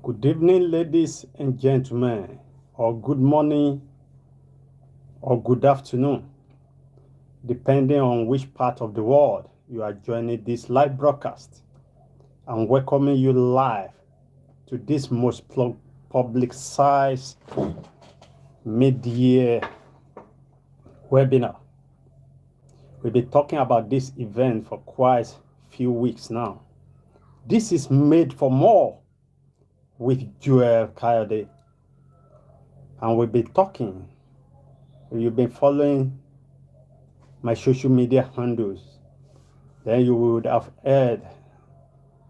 Good evening, ladies and gentlemen, or good morning or good afternoon, depending on which part of the world you are joining this live broadcast. I'm welcoming you live to this most publicized mid-year webinar. We've been talking about this event for quite a few weeks now. This is Made for More with Jkay, and we've been talking. You've been following my social media handles, then you would have heard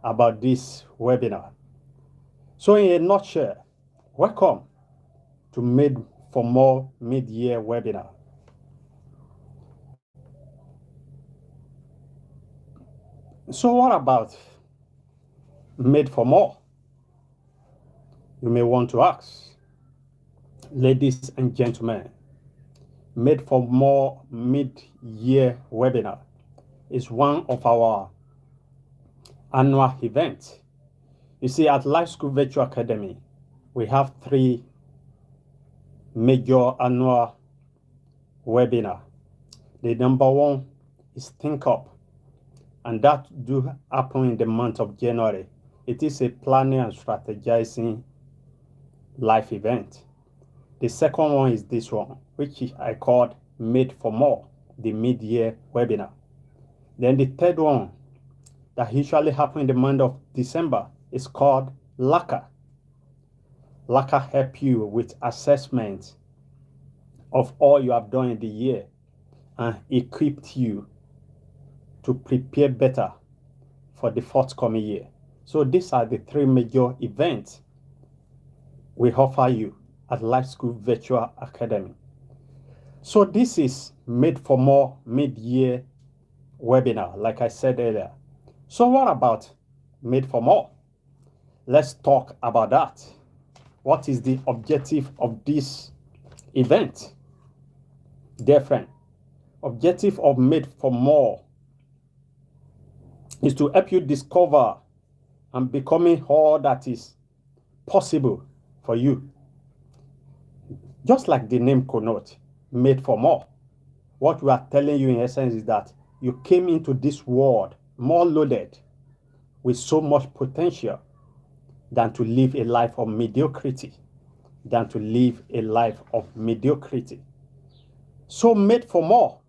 about this webinar. So in a nutshell, welcome to Made for More mid-year webinar. So what about Made for More? You may want to ask. Ladies and gentlemen, Made for More mid-year webinar is one of our annual events. You see, at Life School Virtual Academy, we have 3 major annual webinars. The number one is Think Up, and that do happen in the month of January. It is a planning and strategizing life event. The second one is this one, which I called Made for More, the mid-year webinar. Then the third one that usually happens in the month of December is called LACA. LACA help you with assessment of all you have done in the year and equipped you to prepare better for the forthcoming year. So these are the 3 major events we offer you at Life School Virtual Academy. So this is Made for More mid-year webinar, like I said earlier. So what about Made for More? Let's talk about that. What is the objective of this event? Dear friend, objective of Made for More is to help you discover and becoming all that is possible for you. Just like the name connotes, Made for More. What we are telling you in essence is that you came into this world more loaded with so much potential than to live a life of mediocrity. So Made for More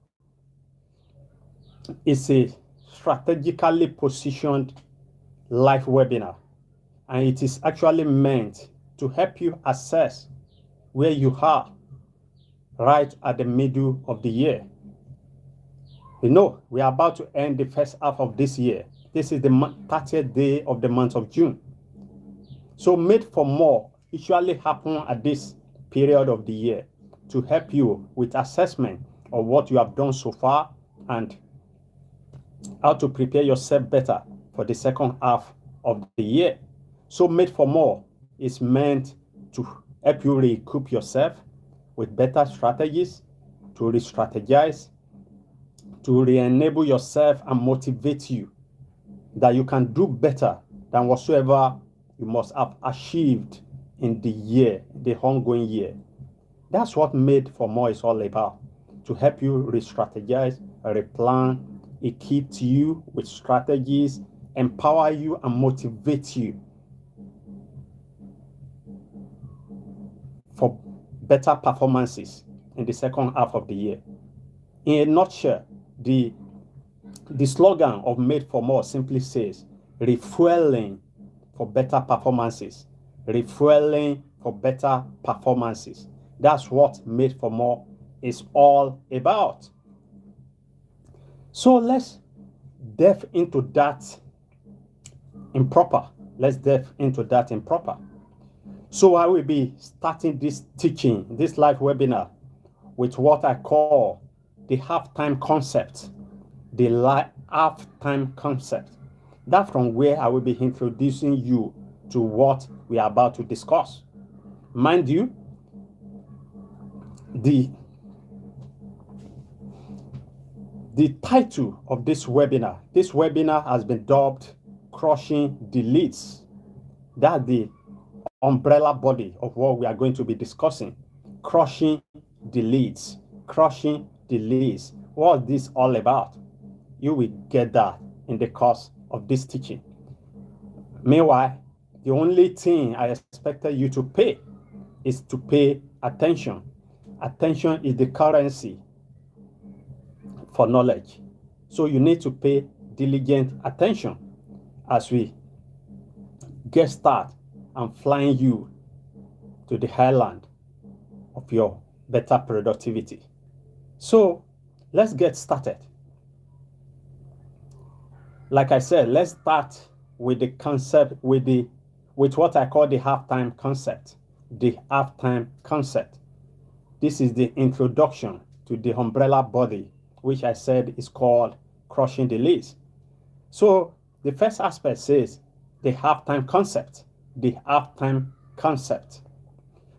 is a strategically positioned live webinar, and it is actually meant to help you assess where you are right at the middle of the year. You know, we are about to end the first half of this year. This is the 30th day of the month of June. So Made for More usually happen at this period of the year to help you with assessment of what you have done so far and how to prepare yourself better for the second half of the year. So Made for More is meant to help you recoup yourself with better strategies, to re-strategize, to re-enable yourself and motivate you that you can do better than whatsoever you must have achieved in the year, the ongoing year. That's what Made for More is all about, to help you re-strategize, replan, equip you with strategies, empower you and motivate you for better performances in the second half of the year. In a nutshell, the slogan of Made for More simply says, refueling for better performances. Refueling for better performances. That's what Made for More is all about. So let's delve into that in proper. So I will be starting this teaching, this live webinar, with what I call the halftime concept. That's from where I will be introducing you to what we are about to discuss. Mind you, the title of this webinar has been dubbed Crushing the LIDS. That's the umbrella body of what we are going to be discussing. Crushing the leads. Crushing the leads. What is this all about? You will get that in the course of this teaching. Meanwhile, the only thing I expected you to pay is to pay attention. Attention is the currency for knowledge. So you need to pay diligent attention as we get started and flying you to the highland of your better productivity. So let's get started. Like I said, let's start with the concept, with what I call the halftime concept. The halftime concept. This is the introduction to the umbrella body, which I said is called crushing the leads. So the first aspect says the halftime concept. The halftime concept.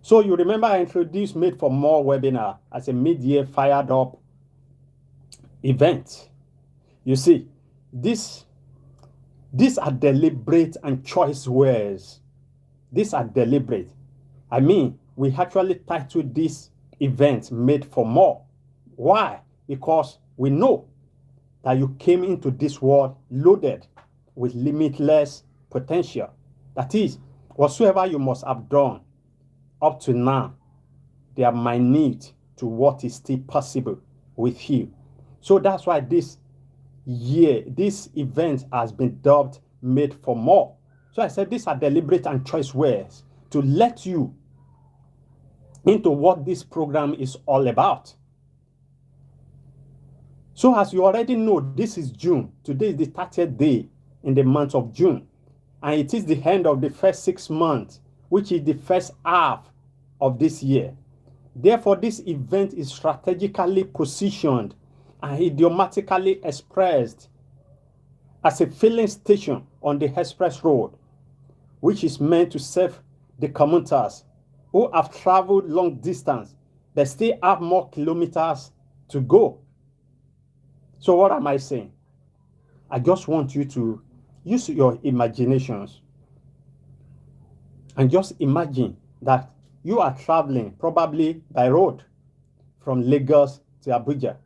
So you remember I introduced Made for More webinar as a mid-year fired up event. You see, these are deliberate and choice words. These are deliberate. I mean, we actually titled this event Made for More. Why? Because we know that you came into this world loaded with limitless potential. That is, whatsoever you must have done up to now, they are minute to what is still possible with you. So that's why this event has been dubbed Made for More. So I said these are deliberate and choice words to let you into what this program is all about. So as you already know, this is June. Today is the 30th day in the month of June. And it is the end of the first 6 months, which is the first half of this year. Therefore, this event is strategically positioned and idiomatically expressed as a filling station on the express road, which is meant to serve the commuters who have traveled long distance but still have more kilometers to go. So what am I saying? I just want you to use your imaginations and just imagine that you are traveling probably by road from Lagos to Abuja.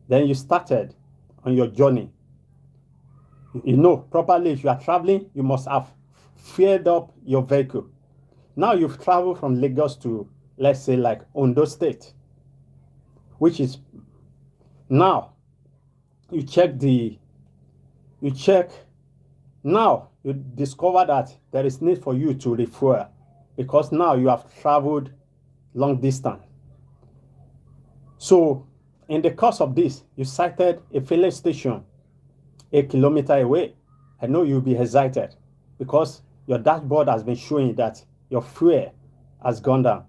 Then you started on your journey. You know, probably if you are traveling, you must have filled up your vehicle. Now you've traveled from Lagos to, let's say, like Ondo State, which is now you discover that there is need for you to refuel because now you have traveled long distance. So in the course of this, you sighted a filling station 1 kilometer away. I know you'll be excited because your dashboard has been showing that your fuel has gone down.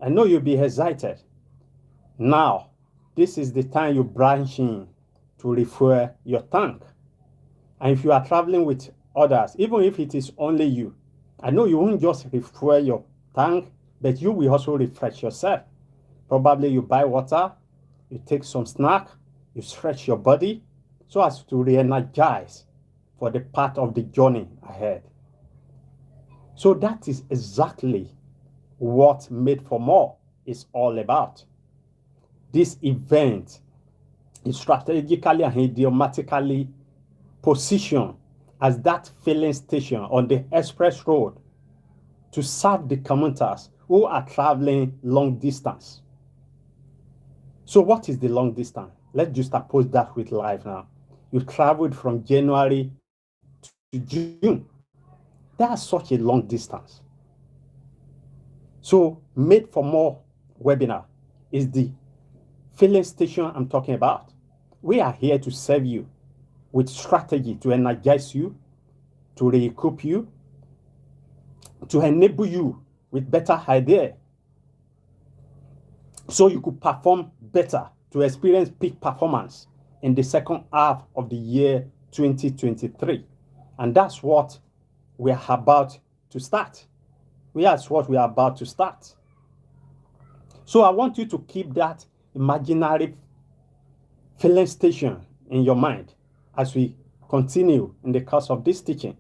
I know you'll be excited. Now, this is the time you branch in to refuel your tank. And if you are traveling with others, even if it is only you, I know you won't just refuel your tank, but you will also refresh yourself. Probably you buy water, you take some snack, you stretch your body so as to re-energize for the part of the journey ahead. So that is exactly what Made for More is all about. This event is strategically and idiomatically positioned as that filling station on the express road to serve the commuters who are traveling long distance. So what is the long distance? Let's just oppose that with life now. You traveled from January to June. That's such a long distance. So Made for More webinar is the filling station I'm talking about. We are here to serve you with strategy to energize you, to re-equip you, to enable you with better idea so you could perform better, to experience peak performance in the second half of the year 2023. And that's what we are about to start. That's what we are about to start. So I want you to keep that imaginary filling station in your mind as we continue in the course of this teaching,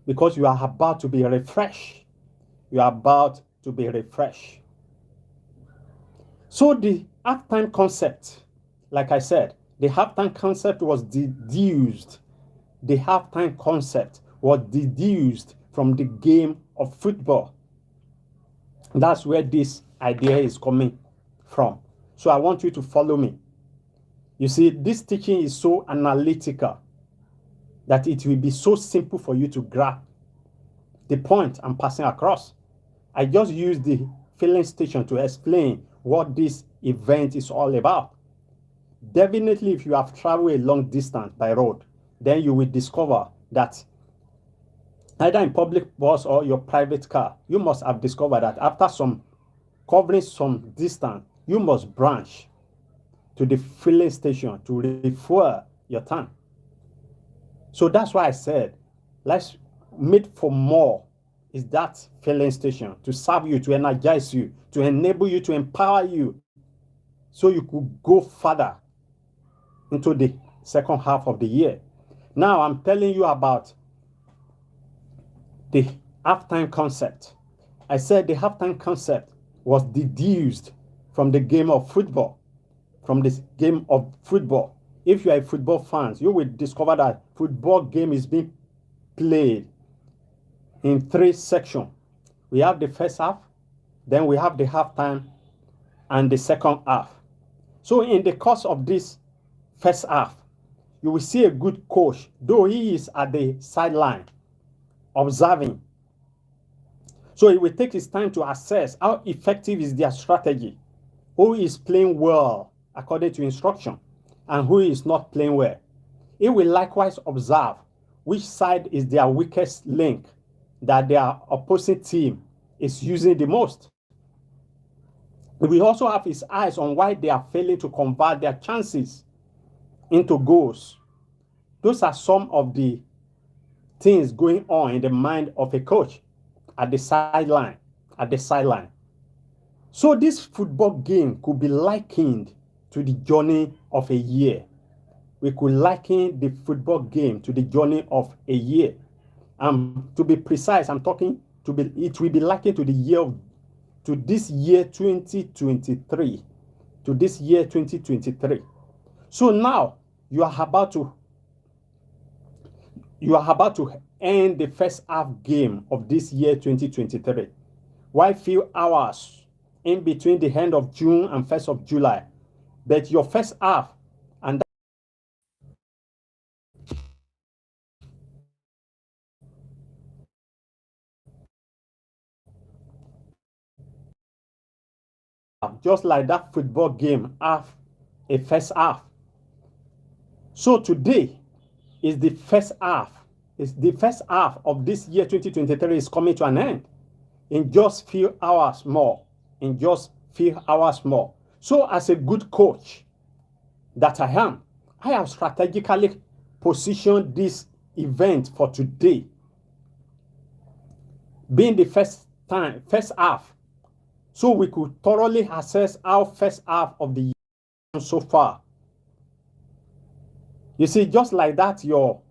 because you are about to be refreshed you are about to be refreshed. So the halftime concept, like I said, the halftime concept was deduced. The halftime concept was deduced from the game of football. That's where this idea is coming from. So I want you to follow me. You see, this teaching is so analytical that it will be so simple for you to grasp the point I'm passing across. I just use the filling station to explain what this event is all about. Definitely, if you have traveled a long distance by road, then you will discover that either in public bus or your private car, you must have discovered that after covering some distance, you must branch to the filling station to refuel your tank. So that's why I said, let's meet for more is that filling station to serve you, to energize you, to enable you, to empower you, so you could go further into the second half of the year. Now I'm telling you about the halftime concept. I said the halftime concept was deduced from the game of football. From this game of football. If you are a football fan, you will discover that football game is being played in 3 sections. We have the first half, then we have the halftime, and the second half. So in the course of this first half, you will see a good coach, though he is at the sideline observing. So he will take his time to assess how effective is their strategy, who is playing well according to instruction, and who is not playing well. He will likewise observe which side is their weakest link that their opposing team is using the most. He will also have his eyes on why they are failing to convert their chances into goals. Those are some of the things going on in the mind of a coach at the sideline. So this football game could be likened to the journey of a year. We could liken the football game to the journey of a year. To be precise, it will be likened to this year 2023. To this year 2023. So now you are about to end the first half game of this year 2023. Why few hours in between the end of June and 1st of July? But your first half and just like that football game have a first half. So today is the first half. The first half of this year 2023 is coming to an end in just few hours more. So as a good coach that I am, I have strategically positioned this event for today being the first half, so we could thoroughly assess our first half of the year so far. You see, just like that, your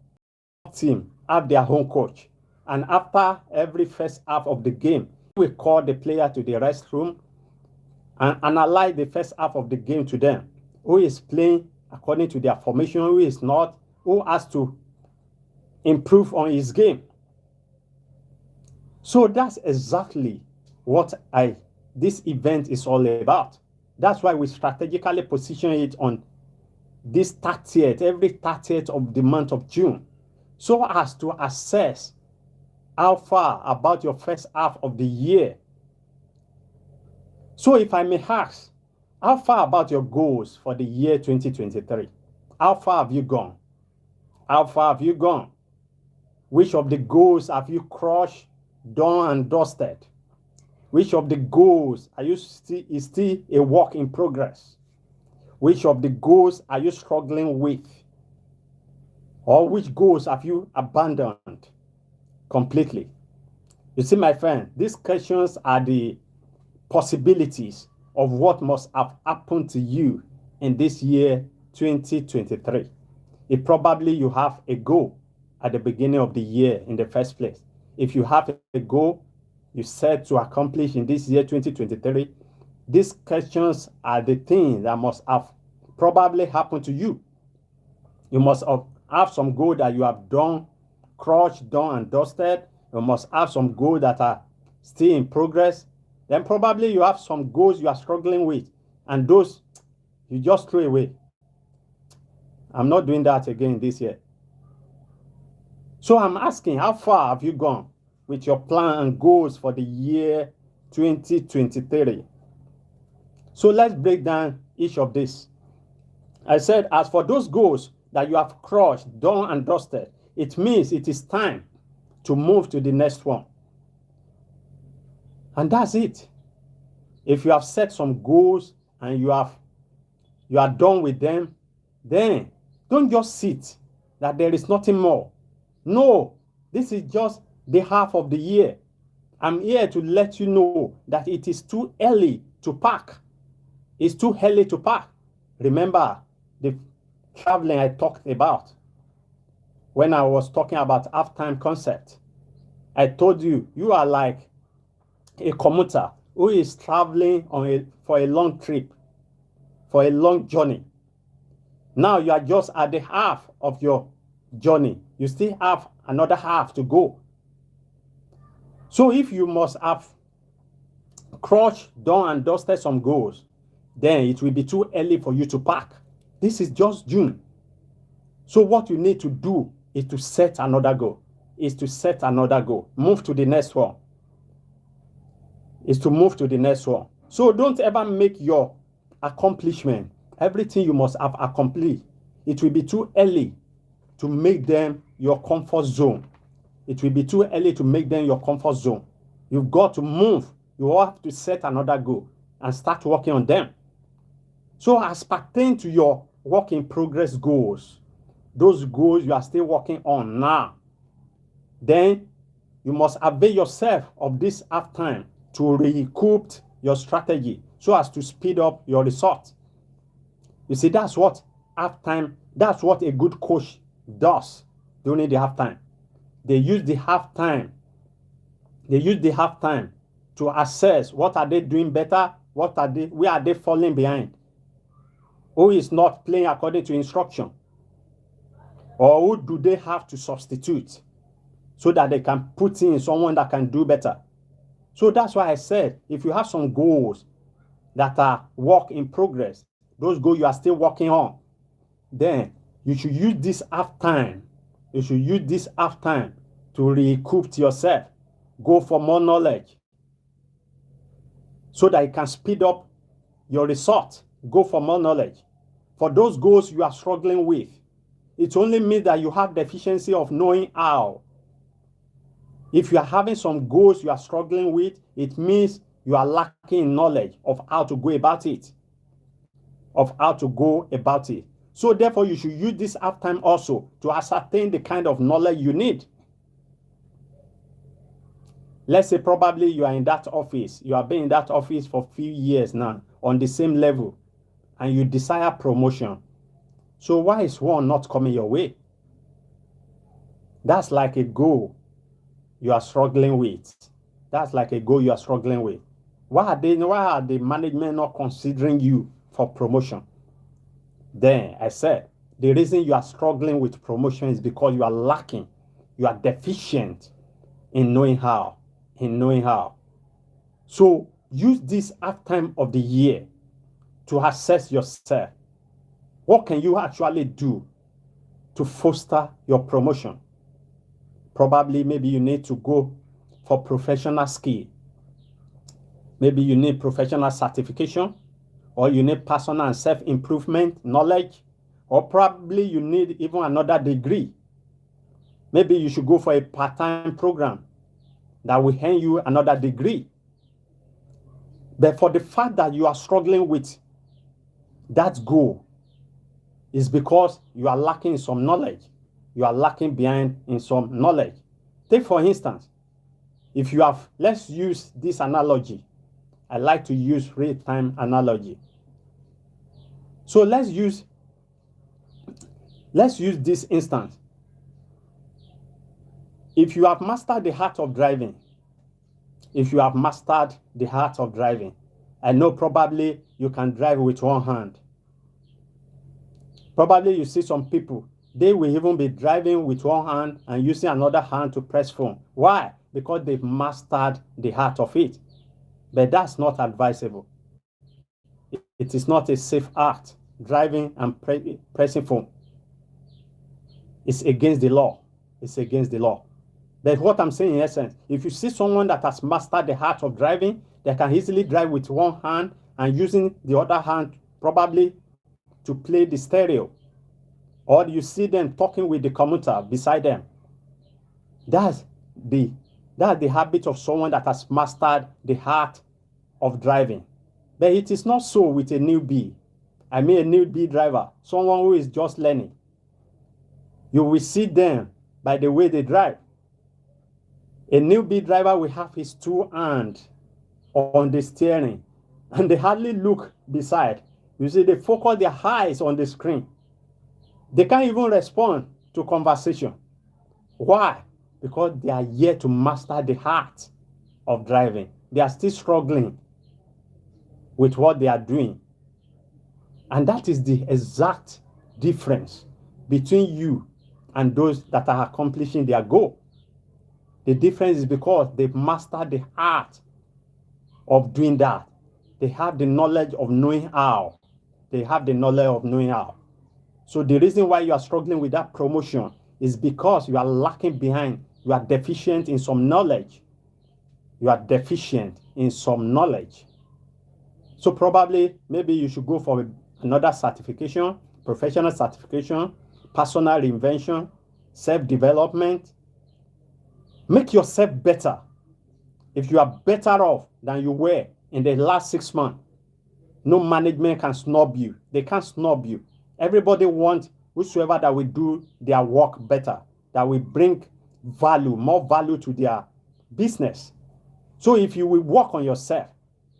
team have their own coach, and after every first half of the game, we call the player to the restroom and analyze the first half of the game to them. Who is playing according to their formation, who is not, who has to improve on his game. So that's exactly what this event is all about. That's why we strategically position it on this 30th, every 30th of the month of June, so as to assess how far about your first half of the year. So if I may ask, how far about your goals for the year 2023? How far have you gone? Which of the goals have you crushed, done and dusted? Which of the goals is still a work in progress? Which of the goals are you struggling with? Or which goals have you abandoned completely? You see, my friend, these questions are the possibilities of what must have happened to you in this year 2023. If probably you have a goal at the beginning of the year in the first place. If you have a goal you set to accomplish in this year 2023, these questions are the things that must have probably happened to you. You must have some goal that you have done, crushed, done, and dusted. You must have some goals that are still in progress. Then probably you have some goals you are struggling with, and those you just throw away. I'm not doing that again this year. So I'm asking, how far have you gone with your plan and goals for the year 2023? So let's break down each of these. I said, as for those goals that you have crushed, done, and dusted, it means it is time to move to the next one. And that's it. If you have set some goals and you are done with them, then don't just sit that there is nothing more. No, this is just the half of the year. I'm here to let you know that it is too early to pack. It's too early to pack. Remember the traveling I talked about when I was talking about half-time concept. I told you, you are like a commuter who is traveling for a long trip, for a long journey. Now you are just at the half of your journey. You still have another half to go. So if you must have crushed, done, and dusted some goals, then it will be too early for you to pack. This is just June. So what you need to do is to set another goal. Move to the next one. So don't ever make your accomplishment everything you must have accomplished. It will be too early to make them your comfort zone. You've got to move. You have to set another goal and start working on them. So as pertain to your work in progress goals, those goals you are still working on now, then you must avail yourself of this half time to recoup your strategy so as to speed up your result. You see, that's what a good coach does during the half time. They use the half time to assess what are they doing better, where are they falling behind, who is not playing according to instruction, or who do they have to substitute so that they can put in someone that can do better. So that's why I said, if you have some goals that are work in progress, those goals you are still working on, then you should use this half time to recoup yourself. Go for more knowledge so that you can speed up your result. Go for more knowledge. For those goals you are struggling with, it only means that you have deficiency of knowing how. If you are having some goals you are struggling with, it means you are lacking knowledge of how to go about it. So therefore, you should use this half time also to ascertain the kind of knowledge you need. Let's say probably you are in that office. You have been in that office for a few years now on the same level, and you desire promotion. So why is one not coming your way? That's like a goal you are struggling with. Why are the management not considering you for promotion? Then I said, the reason you are struggling with promotion is because you are deficient in knowing how. So use this half time of the year to assess yourself. What can you actually do to foster your promotion? Probably maybe you need to go for professional skill. Maybe you need professional certification, or you need personal and self-improvement knowledge, or probably you need even another degree. Maybe you should go for a part-time program that will hand you another degree. But for the fact that you are struggling with that goal, is because you are lacking some knowledge. You are lacking behind in some knowledge. Take for instance, let's use this analogy. I like to use real-time analogy. So let's use this instance. If you have mastered the art of driving, if you have mastered the art of driving. I know probably you can drive with one hand. Probably you see some people, they will even be driving with one hand and using another hand to press phone. Why? Because they've mastered the art of it. But that's not advisable. It is not a safe act, driving and pressing phone. It's against the law. It's against the law. But what I'm saying in essence, if you see someone that has mastered the art of driving, they can easily drive with one hand and using the other hand probably to play the stereo. Or you see them talking with the commuter beside them. That's the habit of someone that has mastered the art of driving. But it is not so with a newbie. I mean a newbie driver, someone who is just learning. You will see them by the way they drive. A newbie driver will have his two hands on the steering and they hardly look beside. You see, they focus their eyes on the screen. They can't even respond to conversation. Why? Because they are yet to master the art of driving. They are still struggling with what they are doing. And that is the exact difference between you and those that are accomplishing their goal. The difference is because they've mastered the art of doing that. They have the knowledge of knowing how. They have the knowledge of knowing how. So the reason why you are struggling with that promotion is because you are lacking behind. You are deficient in some knowledge. You are deficient in some knowledge. So probably, maybe you should go for another certification, professional certification, personal reinvention, self-development. Make yourself better. If you are better off than you were in the last 6 months, no management can snub you. They can't snub you. Everybody wants whosoever that will do their work better, that will bring value, more value to their business. So if you will work on yourself,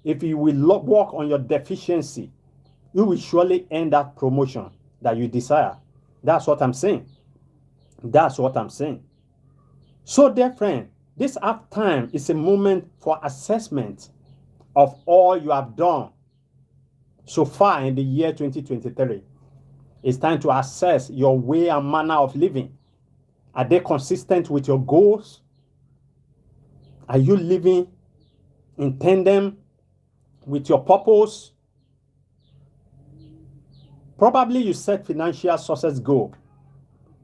if you will work on your deficiency, you will surely earn that promotion that you desire. That's what I'm saying. That's what I'm saying. So, dear friend, this half time is a moment for assessment of all you have done so far in the year 2023. It's time to assess your way and manner of living. Are they consistent with your goals? Are you living in tandem with your purpose? Probably you set financial success goal.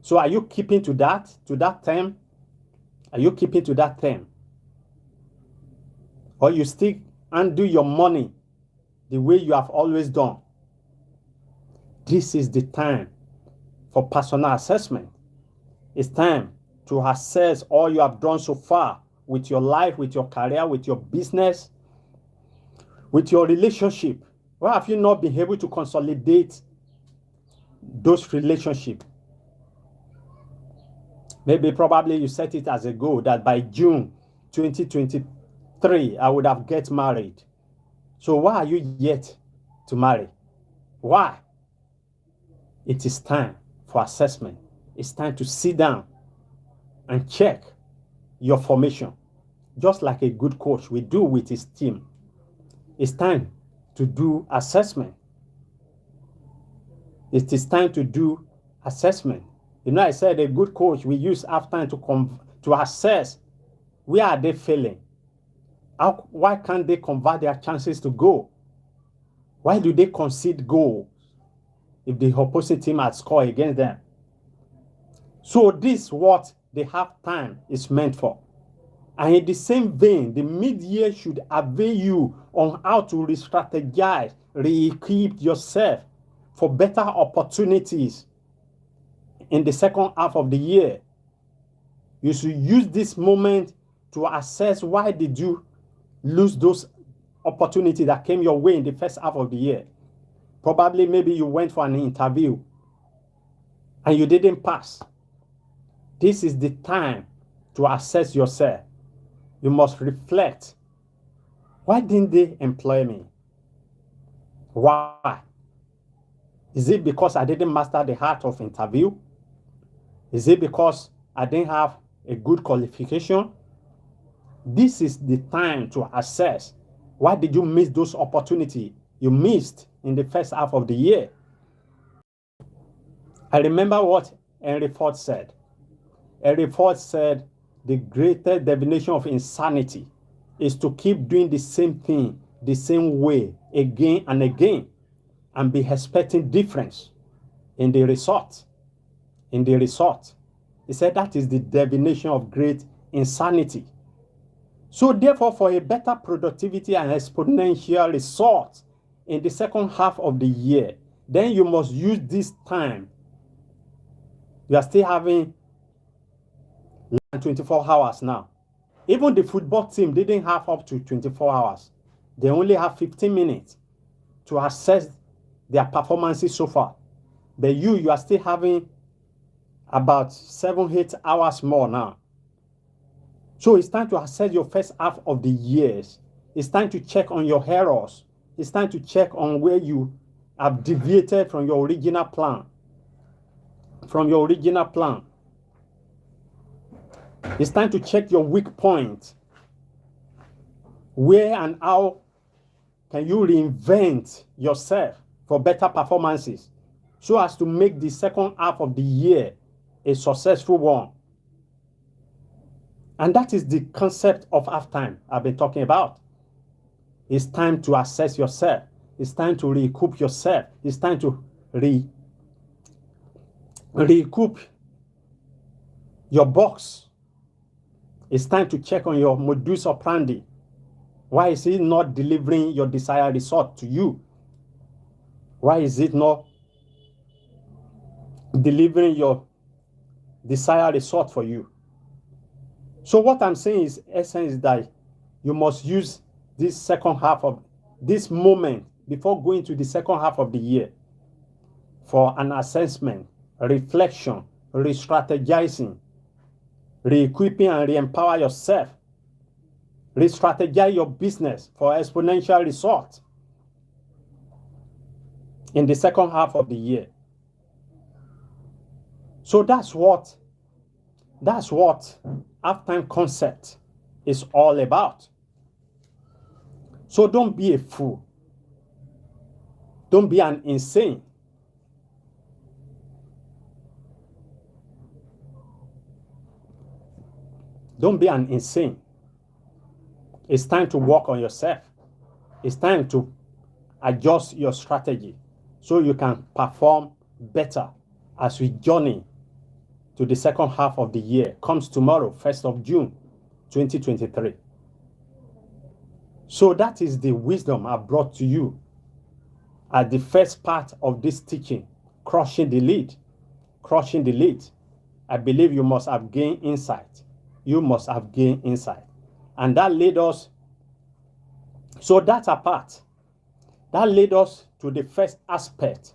So are you keeping to that term? Are you keeping to that term? Or you still undo your money the way you have always done? This is the time for personal assessment. It's time to assess all you have done so far with your life, with your career, with your business, with your relationship. Why have you not been able to consolidate those relationships? Maybe probably you set it as a goal that by June 2023, I would have get married. So why are you yet to marry? Why? It is time for assessment. It's time to sit down and check your formation, just like a good coach will do with his team. It's time to do assessment. It is time to do assessment. You know, I said a good coach will use half time to assess where are they failing. Why can't they convert their chances to goal? Why do they concede goals if the opposing team has scored against them? So this is what the half time is meant for. And in the same vein, the mid-year should avail you on how to re-strategize, re-equip yourself for better opportunities in the second half of the year. You should use this moment to assess why did you lose those opportunities that came your way in the first half of the year. Probably maybe you went for an interview and you didn't pass. This is the time to assess yourself. You must reflect. Why didn't they employ me? Why? Is it because I didn't master the art of interview? Is it because I didn't have a good qualification? This is the time to assess. Why did you miss those opportunities you missed in the first half of the year? I remember what Henry Ford said. Henry Ford said, the greatest definition of insanity is to keep doing the same thing the same way again and again and be expecting difference in the result. He said that is the definition of great insanity. So therefore, for a better productivity and exponential result in the second half of the year, then you must use this time. You are still having 24 hours now. Even the football team didn't have up to 24 hours. They only have 15 minutes to assess their performances so far. But you are still having about 7-8 hours more now. So it's time to assess your first half of the years. It's time to check on your errors. It's time to check on where you have deviated from your original plan. It's time to check your weak point. Where and how can you reinvent yourself for better performances so as to make the second half of the year a successful one? And that is the concept of halftime I've been talking about. It's time to assess yourself. It's time to recoup yourself. It's time to recoup your box. It's time to check on your modus operandi. Why is it not delivering your desired result to you? Why is it not delivering your desired result for you? So what I'm saying is, essence is that you must use this second half of this moment before going to the second half of the year for an assessment, reflection, re-strategizing, re-equipping and re-empower yourself, re-strategize your business for exponential results in the second half of the year. So that's what halftime concept is all about. So don't be a fool. Don't be an insane. Don't be an insane. It's time to work on yourself. It's time to adjust your strategy so you can perform better as we journey to the second half of the year. Comes tomorrow, 1st of June, 2023. So that is the wisdom I brought to you at the first part of this teaching, crushing the lead. Crushing the lead. I believe you must have gained insight. You must have gained insight. And that led us, so that apart, that led us to the first aspect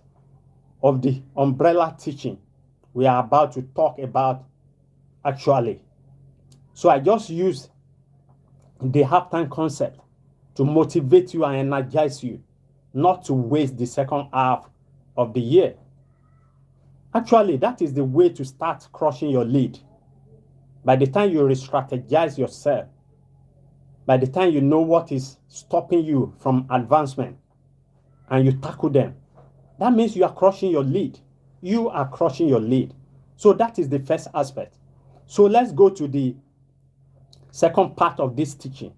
of the umbrella teaching we are about to talk about actually. So I just used the halftime concept to motivate you and energize you not to waste the second half of the year. Actually, that is the way to start crushing your lead. By the time you re-strategize yourself, by the time you know what is stopping you from advancement and you tackle them, that means you are crushing your lead. You are crushing your lead. So that is the first aspect. So let's go to the second part of this teaching,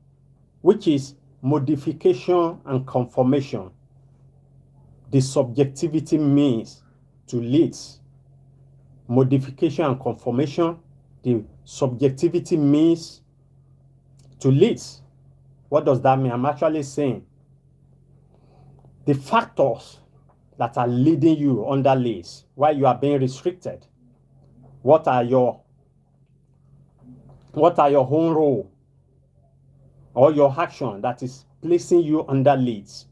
which is modification and conformation. The subjectivity means to LIDS. Modification and conformation, the subjectivity means to LIDS. What does that mean? I'm actually saying the factors that are leading you under LIDS, why you are being restricted. What are your own role or your action that is placing you under LIDS?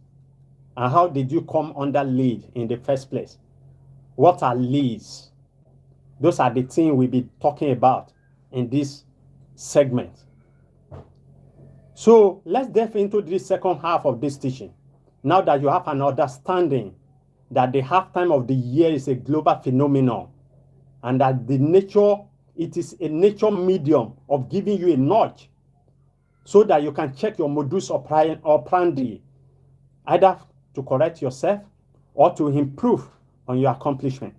And how did you come under lead in the first place? What are LIDS? Those are the things we'll be talking about in this segment. So let's delve into this second half of this teaching. Now that you have an understanding that the halftime of the year is a global phenomenon and that it is a nature medium of giving you a nudge so that you can check your modus operandi, either to correct yourself or to improve on your accomplishment.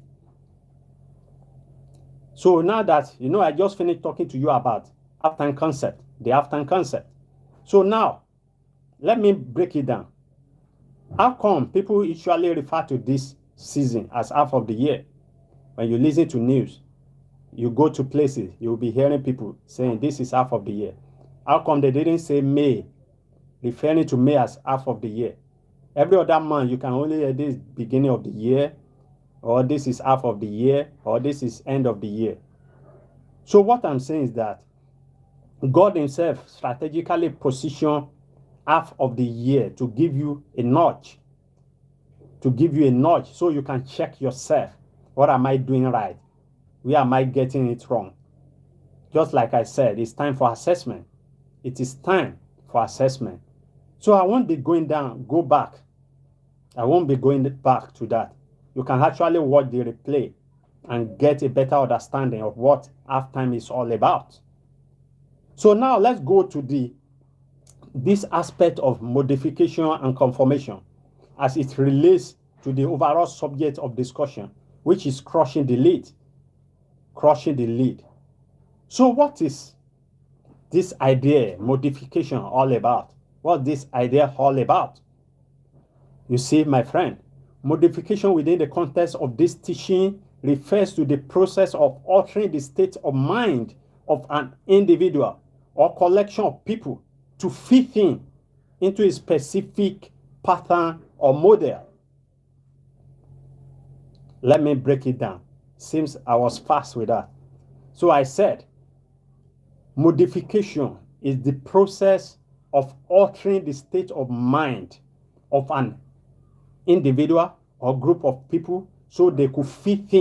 So now that, I just finished talking to you about halftime concept, the halftime concept. So now, let me break it down. How come people usually refer to this season as half of the year? When you listen to news, you go to places, you'll be hearing people saying this is half of the year. How come they didn't say May, referring to May as half of the year? Every other month, you can only hear this beginning of the year, or this is half of the year, or this is end of the year. So what I'm saying is that God himself strategically positioned half of the year to give you a nudge, so you can check yourself. What am I doing right? Where am I getting it wrong? Just like I said, it's time for assessment. It is time for assessment. So I won't be going back. I won't be going back to that. You can actually watch the replay and get a better understanding of what halftime is all about. So now let's go to this aspect of modification and conformation as it relates to the overall subject of discussion, which is crushing the lead. So what is this idea, modification, all about? What this idea all about? You see, my friend, modification within the context of this teaching refers to the process of altering the state of mind of an individual or collection of people to fit into a specific pattern or model. Let me break it down. Seems I was fast with that. So I said, modification is the process of altering the state of mind of an individual or group of people so they could fit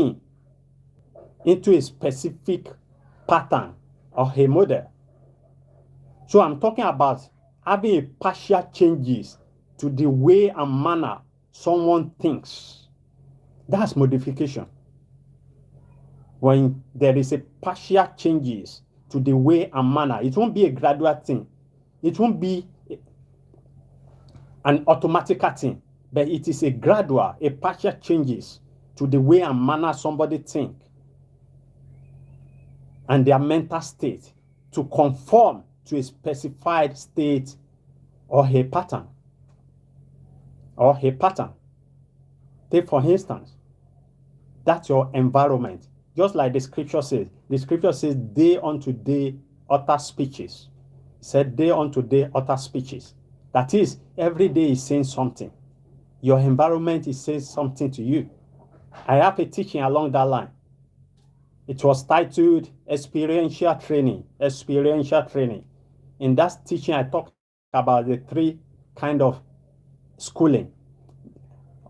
into a specific pattern or a model. So I'm talking about having a partial changes to the way and manner someone thinks. That's modification. When there is a partial changes to the way and manner, it won't be a gradual thing. It won't be an automatic thing, but it is a gradual, a partial changes to the way and manner somebody think and their mental state to conform to a specified state or a pattern. Take for instance, that's your environment. Just like the scripture says. The scripture says, day unto day utter speeches. It said, day unto day utter speeches. That is, every day is saying something. Your environment is saying something to you. I have a teaching along that line. It was titled Experiential Training. In that teaching, I talked about the three kind of schooling,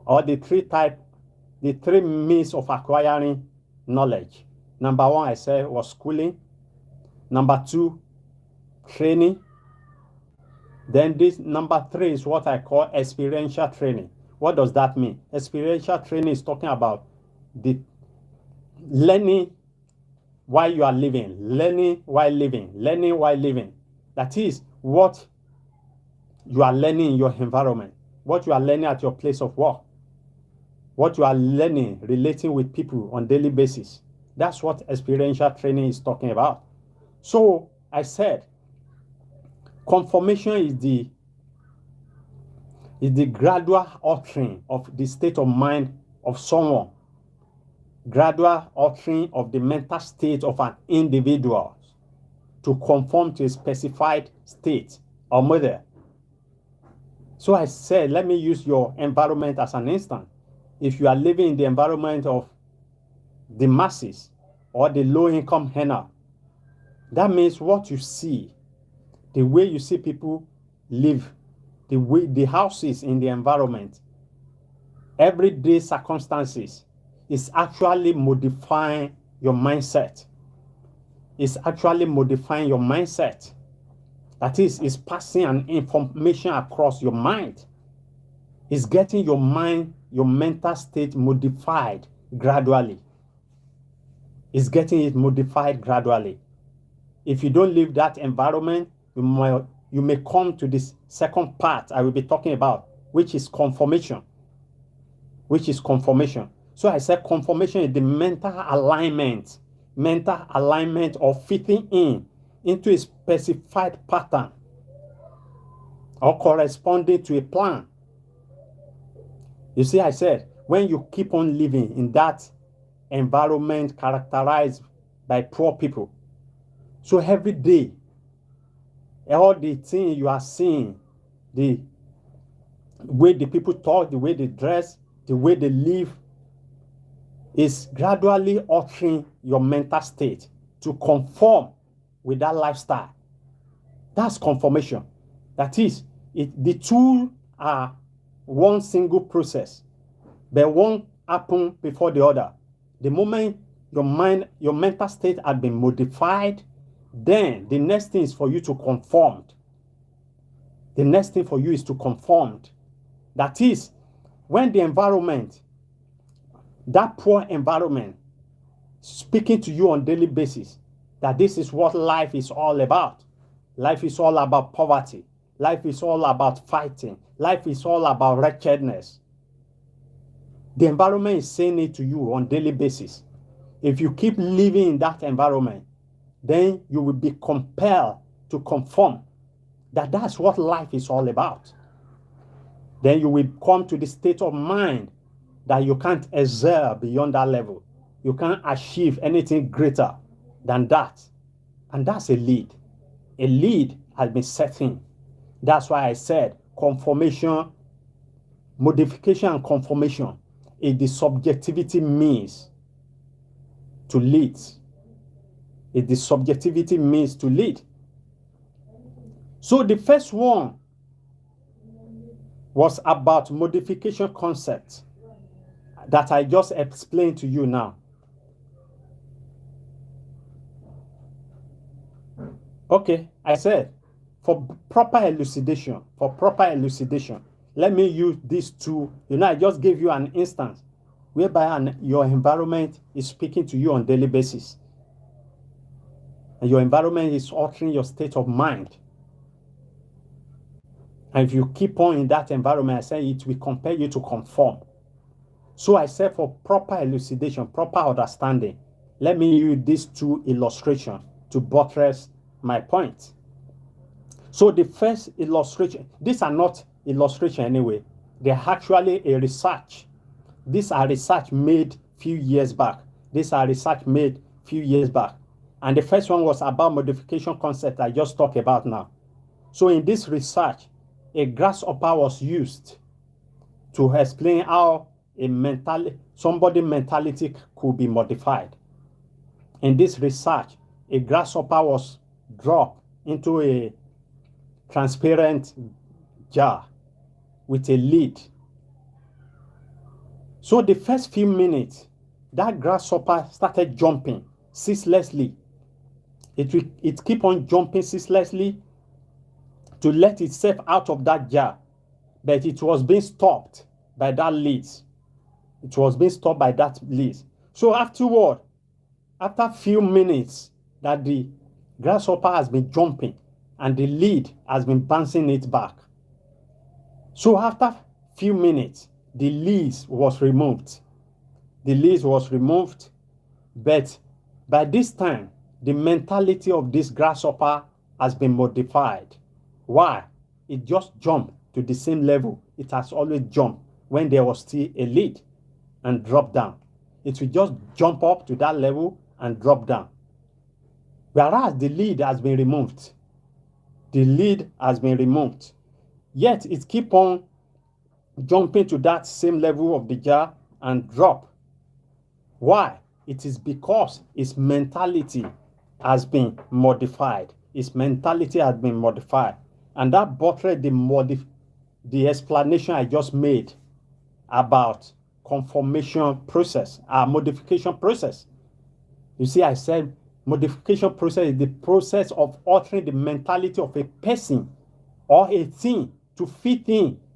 or the three means of acquiring knowledge. Number one, I said, was schooling. Number two, training. Then this number three is what I call experiential training. What does that mean? Experiential training is talking about the learning while you are living, learning while living. That is what you are learning in your environment, what you are learning at your place of work, what you are learning relating with people on a daily basis. That's what experiential training is talking about. So I said, conformation is the gradual altering of the state of mind of someone, gradual altering of the mental state of an individual to conform to a specified state or model. So I said, let me use your environment as an instance. If you are living in the environment of the masses or the low-income earner, that means what you see, the way you see people live, the way the houses in the environment, everyday circumstances is actually modifying your mindset. That is, it's passing an information across your mind. It's getting your mind, your mental state modified gradually. It's getting it modified gradually. If you don't leave that environment, you you may come to this second part I will be talking about, which is conformation. So I said conformation is the mental alignment of fitting into a specified pattern or corresponding to a plan. You see, I said, when you keep on living in that environment characterized by poor people, so every day, all the things you are seeing, the way the people talk, the way they dress, the way they live, is gradually altering your mental state to conform with that lifestyle. That's conformation. That is, the two are one single process, but one happen before the other. The moment your mental state has been modified, then the next thing is for you to conform. The next thing for you is to conform. That is, when the environment, that poor environment, speaking to you on a daily basis, that this is what life is all about. Life is all about poverty. Life is all about fighting. Life is all about wretchedness. The environment is saying it to you on a daily basis. If you keep living in that environment, then you will be compelled to conform. That's what life is all about. Then you will come to the state of mind that you can't excel beyond that level. You can't achieve anything greater than that. And that's a lead. A lead has been set in. That's why I said conformation, modification and conformation is the subjectivity means to lead. It's the subjectivity means to lead. So the first one was about modification concept that I just explained to you now. Okay, I said for proper elucidation, let me use these two. I just gave you an instance whereby your environment is speaking to you on a daily basis. And your environment is altering your state of mind. And if you keep on in that environment, I say it will compel you to conform. So I said for proper elucidation, proper understanding, let me use these two illustrations to buttress my point. So the first illustration, these are not illustration anyway. They're actually a research. These are research made few years back. And the first one was about modification concept I just talked about now. So in this research, a grasshopper was used to explain how somebody's mentality could be modified. In this research, a grasshopper was dropped into a transparent jar with a lid. So the first few minutes, that grasshopper started jumping ceaselessly. It keep on jumping ceaselessly to let itself out of that jar, but it was being stopped by that lid. So afterward, after a few minutes that the grasshopper has been jumping and the lid has been bouncing it back. So after a few minutes, the lid was removed. But by this time, the mentality of this grasshopper has been modified. Why? It just jumped to the same level it has always jumped when there was still a lid and drop down. It will just jump up to that level and drop down. Whereas the lid has been removed. Yet it keep on jumping to that same level of the jar and drop. Why? It is because its mentality has been modified. And that buttressed the explanation I just made about conformation process, modification process. You see, I said modification process is the process of altering the mentality of a person or a thing to fit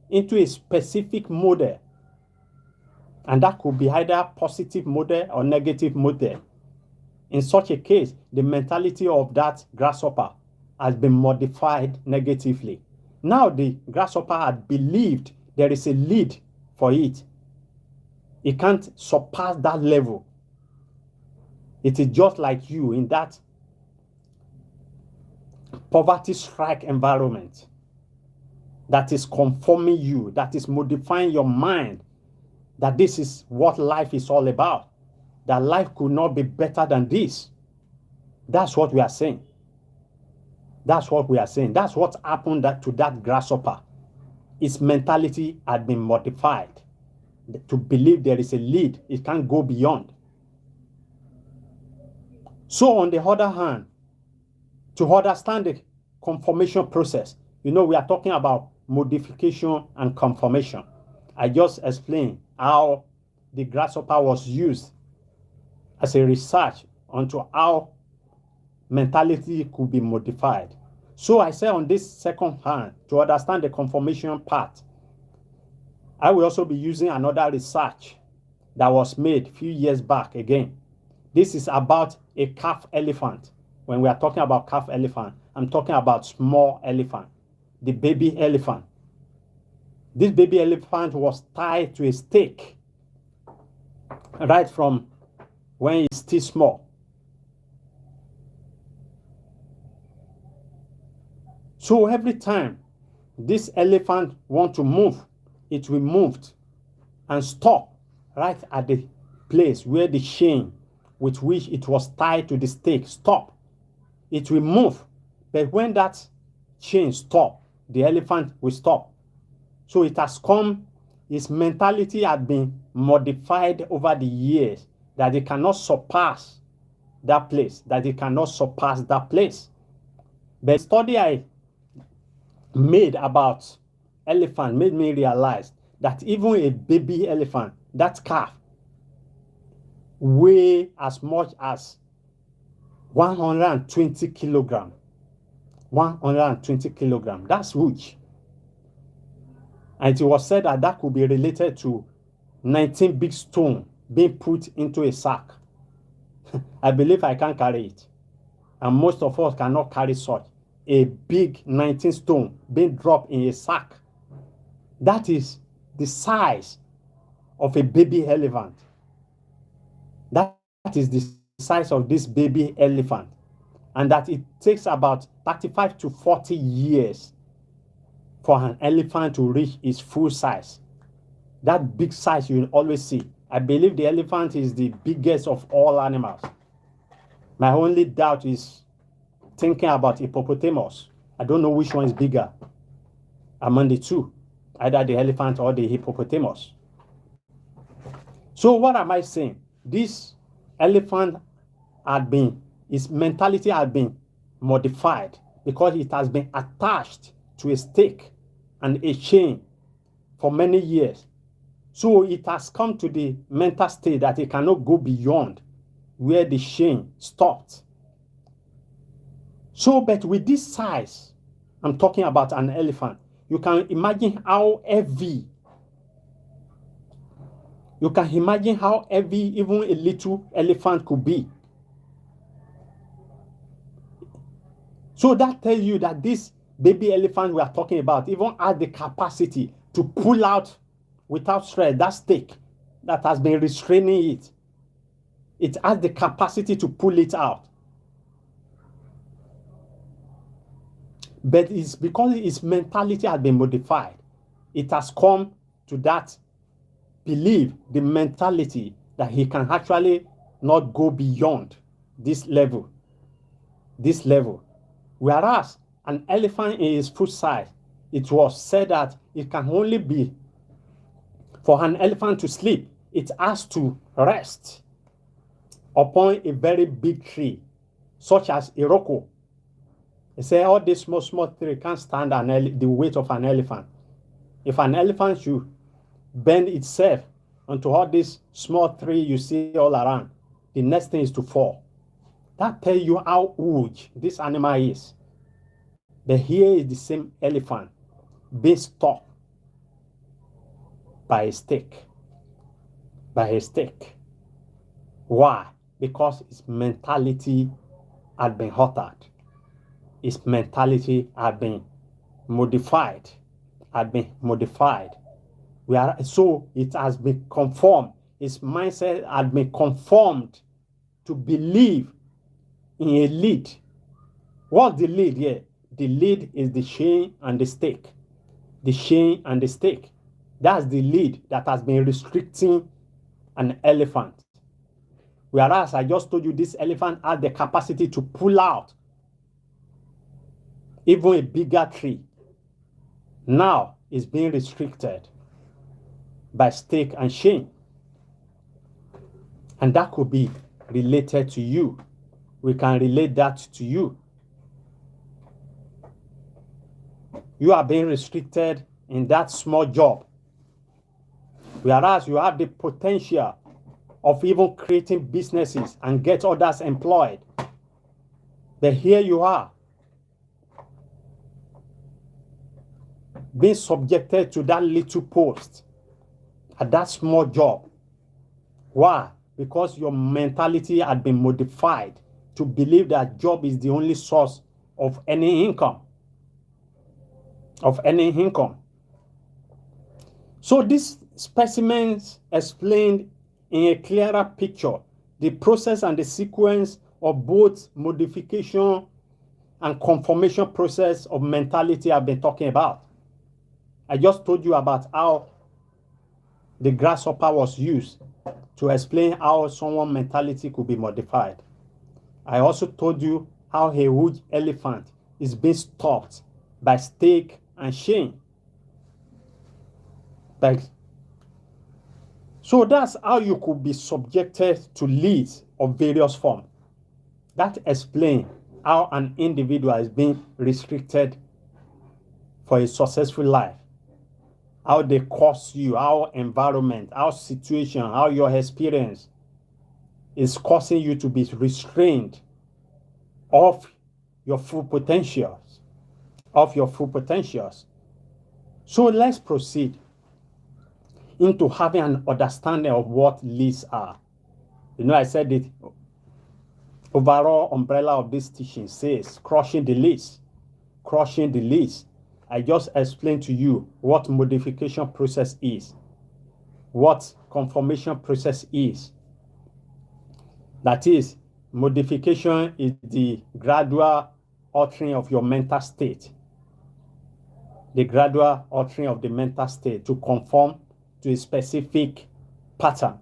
into a specific model. And that could be either positive model or negative model. In such a case, the mentality of that grasshopper has been modified negatively. Now the grasshopper had believed there is a lead for it. It can't surpass that level. It is just like you in that poverty-strike environment that is conforming you, that is modifying your mind, that this is what life is all about, that life could not be better than this. That's what we are saying. That's what we are saying. That's what happened to that grasshopper. Its mentality had been modified to believe there is a lead. It can't go beyond. So on the other hand, to understand the conformation process, we are talking about modification and conformation. I just explained how the grasshopper was used as a research onto how mentality could be modified. So I say on this second hand, to understand the conformation part, I will also be using another research that was made a few years back again. This is about a calf elephant. When we are talking about calf elephant, I'm talking about small elephant, the baby elephant. This baby elephant was tied to a stake right from when it's still small. So every time this elephant wants to move, it will move and stop right at the place where the chain with which it was tied to the stake stop. It will move, but when that chain stops, the elephant will stop. So it has come, its mentality had been modified over the years that it cannot surpass that place, But the study I made about elephant made me realize that even a baby elephant, that calf, weigh as much as 120 kilograms. 120 kilograms. That's huge. And it was said that could be related to 19 big stones being put into a sack. I believe I can carry it. And most of us cannot carry such a big 19 stone being dropped in a sack. That is the size of a baby elephant. That is the size of this baby elephant. And that it takes about 35 to 40 years for an elephant to reach its full size. That big size you will always see. I believe the elephant is the biggest of all animals. My only doubt is thinking about hippopotamus. I don't know which one is bigger among the two, either the elephant or the hippopotamus. So what am I saying? This elephant its mentality had been modified because it has been attached to a stake and a chain for many years. So it has come to the mental state that it cannot go beyond where the chain stopped. So, but with this size, I'm talking about an elephant, you can imagine how heavy. You can imagine how heavy even a little elephant could be. So that tells you that this baby elephant we are talking about even has the capacity to pull out without stress that stake that has been restraining it. It has the capacity to pull it out. But it's because its mentality has been modified. It has come to that belief, the mentality that he can actually not go beyond this level. Whereas an elephant in its full size, it was said that it can only be, for an elephant to sleep, it has to rest upon a very big tree, such as a rocco. They say all these small tree can't stand the weight of an elephant. If an elephant should bend itself onto all this small tree you see all around, the next thing is to fall. That tells you how huge this animal is. But here is the same elephant being stopped by a stake. Why? Because its mentality had been altered. His mentality had been modified. So it has been conformed. His mindset had been conformed to believe in a lead. What's the lead here? The lead is the chain and the stake. The chain and the stake. That's the lead that has been restricting an elephant. Whereas I just told you this elephant has the capacity to pull out even a bigger tree. Now it's being restricted by stake and chain. And that could be related to you. We can relate that to you. You are being restricted in that small job. Whereas you have the potential of even creating businesses and get others employed. But here you are, being subjected to that little post at that small job. Why? Because your mentality had been modified to believe that job is the only source of any income. So these specimens explained in a clearer picture the process and the sequence of both modification and conformation process of mentality I've been talking about. I just told you about how the grasshopper was used to explain how someone's mentality could be modified. I also told you how a huge elephant is being stopped by stake and chain. So that's how you could be subjected to leads of various forms. That explains how an individual is being restricted for a successful life. How they cause you, how environment, how situation, how your experience is causing you to be restrained of your full potentials. So let's proceed into having an understanding of what LIDS are. I said the overall umbrella of this teaching says crushing the LIDS. I just explained to you what modification process is, what conformation process is. That is, modification is the gradual altering of your mental state. The gradual altering of the mental state to conform to a specific pattern.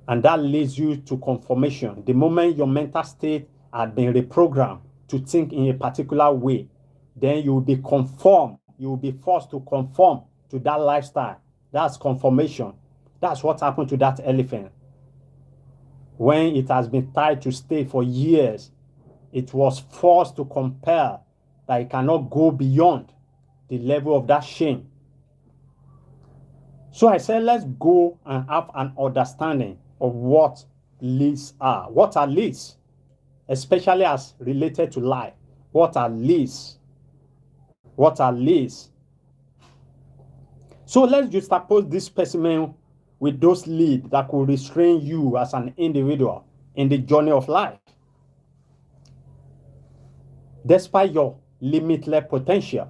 And that leads you to conformation. The moment your mental state had been reprogrammed to think in a particular way, then you will be conformed. You will be forced to conform to that lifestyle. That's conformation. That's what happened to that elephant. When it has been tied to stay for years, it was forced to compel that it cannot go beyond the level of that chain. So I said, let's go and have an understanding of what LIDS are. What are LIDS? Especially as related to life. What are LIDS? So let's just suppose this specimen with those leads that could restrain you as an individual in the journey of life. Despite your limitless potential,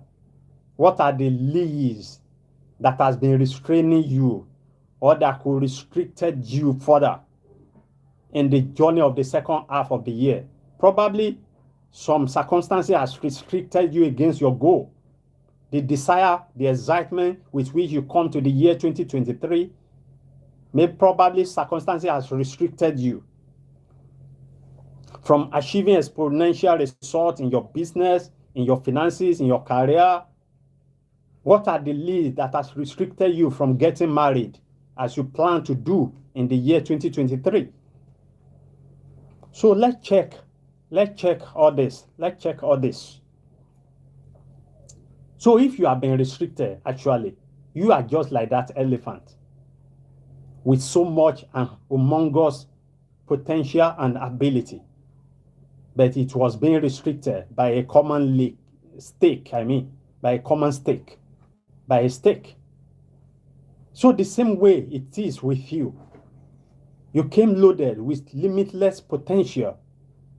what are the leads that has been restraining you or that could restricted you further in the journey of the second half of the year? Probably some circumstances has restricted you against your goal. The desire, the excitement with which you come to the year 2023, maybe probably circumstances has restricted you from achieving exponential results in your business, in your finances, in your career. What are the leads that has restricted you from getting married as you plan to do in the year 2023? So let's check all this. So if you have been restricted, actually, you are just like that elephant with so much and humongous potential and ability. But it was being restricted by a common stake. So the same way it is with you. You came loaded with limitless potential.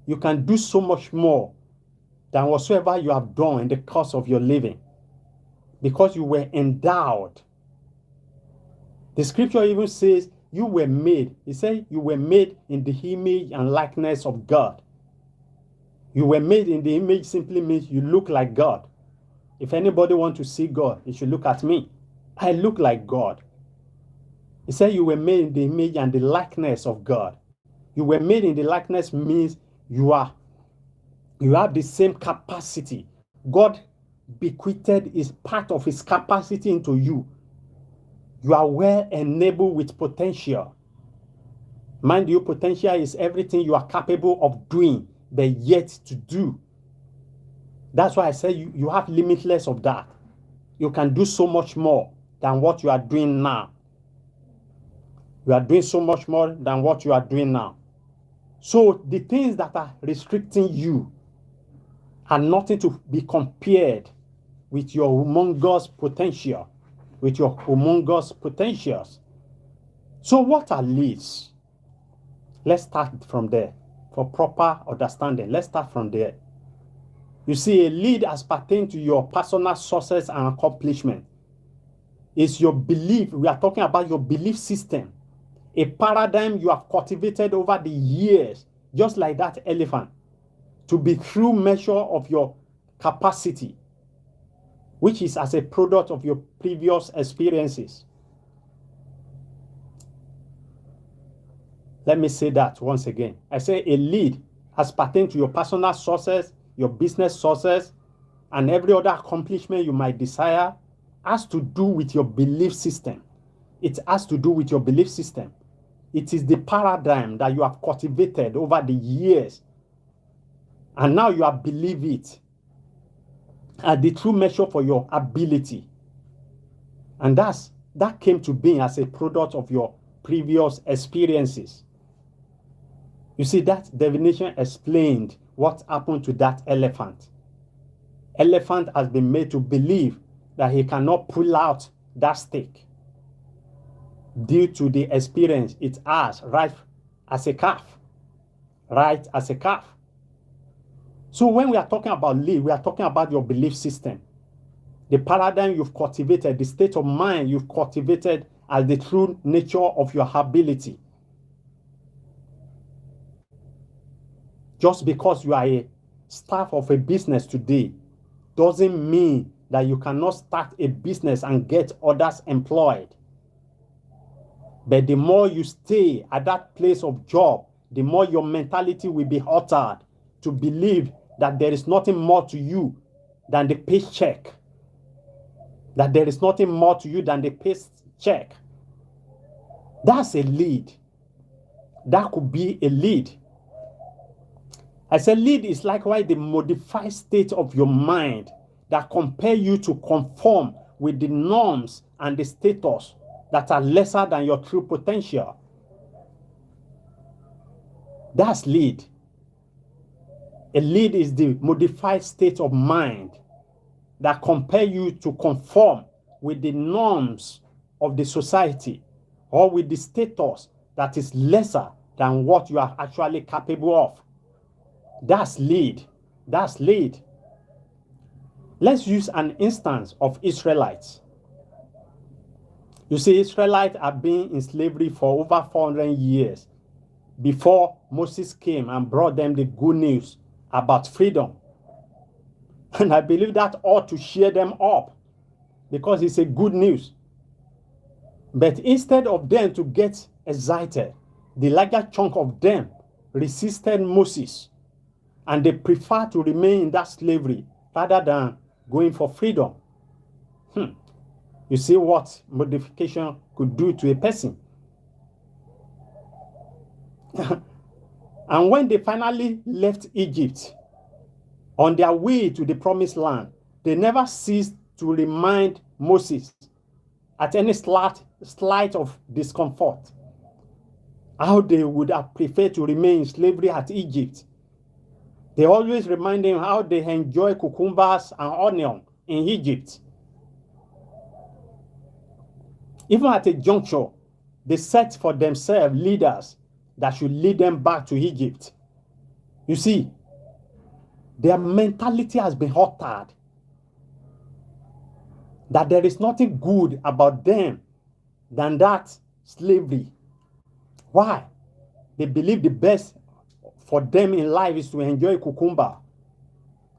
You can do so much more than whatsoever you have done in the course of your living, because you were endowed. The scripture even says you were made. It says you were made in the image and likeness of God. You were made in the image simply means you look like God. If anybody wants to see God, you should look at me. I look like God. It said you were made in the image and the likeness of God. You were made in the likeness means you have the same capacity. God bequeathed is part of his capacity into you. You are well enabled with potential. Mind you, potential is everything you are capable of doing, but yet to do. That's why I say you have limitless of that. You can do so much more than what you are doing now. You are doing so much more than what you are doing now. So the things that are restricting you are nothing to be compared with your humongous potential, with your humongous potentials. So what are LIDS? Let's start from there for proper understanding. Let's start from there. You see, a lead as pertain to your personal success and accomplishment is your belief. We are talking about your belief system, a paradigm you have cultivated over the years, just like that elephant, to be true measure of your capacity, which is as a product of your previous experiences. Let me say that once again. I say a lead as pertain to your personal success, your business success, and every other accomplishment you might desire has to do with your belief system. It has to do with your belief system. It is the paradigm that you have cultivated over the years, and now you have believed it as the true measure for your ability. And that came to being as a product of your previous experiences. You see, that definition explained what happened to that elephant. Elephant has been made to believe that he cannot pull out that stick due to the experience it has right as a calf. Right as a calf. So when we are talking about lead, we are talking about your belief system. The paradigm you've cultivated, the state of mind you've cultivated as the true nature of your ability. Just because you are a staff of a business today doesn't mean that you cannot start a business and get others employed. But the more you stay at that place of job, the more your mentality will be altered to believe that there is nothing more to you than the paycheck. That there is nothing more to you than the paycheck. That's a lead. That could be a lead. I said lead is likewise the modified state of your mind that compel you to conform with the norms and the status that are lesser than your true potential. That's lead. A lead is the modified state of mind that compel you to conform with the norms of the society or with the status that is lesser than what you are actually capable of. That's lead. That's lead. Let's use an instance of Israelites. You see, Israelites have been in slavery for over 400 years before Moses came and brought them the good news about freedom. And I believe that ought to cheer them up because it's a good news. But instead of them to get excited, the larger chunk of them resisted Moses and they prefer to remain in that slavery rather than going for freedom. You see what modification could do to a person. And when they finally left Egypt on their way to the promised land, they never ceased to remind Moses at any slight of discomfort how they would have preferred to remain in slavery at Egypt. They always remind him how they enjoy cucumbers and onion in Egypt. Even at a juncture, they set for themselves leaders that should lead them back to Egypt. You see, Their mentality has been altered. That there is nothing good about them than that slavery. Why? They believe the best for them in life is to enjoy cucumber.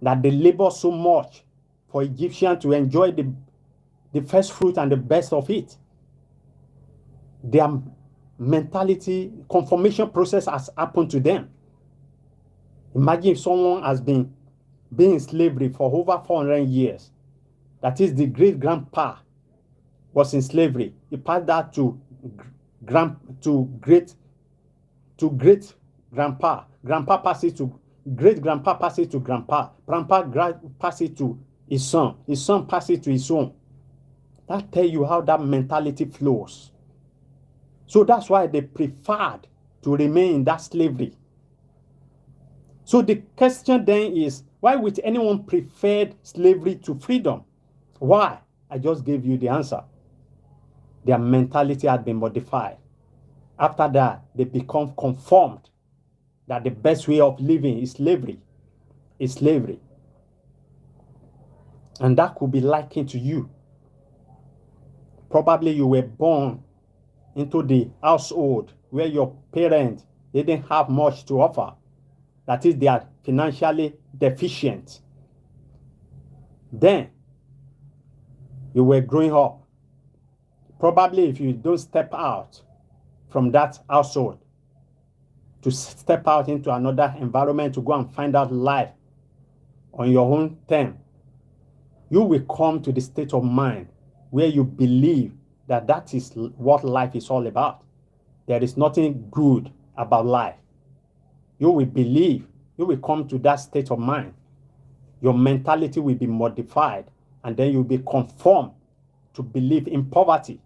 That they labor so much for Egyptians to enjoy the first fruit and the best of it. Their mentality, conformation process has happened to them. Imagine if someone has been in slavery for over 400 years. That is, the great-grandpa was in slavery. He passed that to great-grandpa. Grandpa passes to great-grandpa, passes to grandpa. Grandpa passes to his son. His son passes to his son. That tells you how that mentality flows. So that's why they preferred to remain in that slavery. So the question then is, why would anyone prefer slavery to freedom? Why? I just gave you the answer. Their mentality had been modified. After that, they become conformed that the best way of living is slavery. And that could be likened to you. Probably you were born into the household where your parents didn't have much to offer. That is, they are financially deficient. Then you were growing up. Probably if you don't step out from that household to step out into another environment to go and find out life on your own term, you will come to the state of mind where you believe that that is what life is all about. There is nothing good about life. You will come to that state of mind. Your mentality will be modified, and then you'll be conformed to believe in poverty.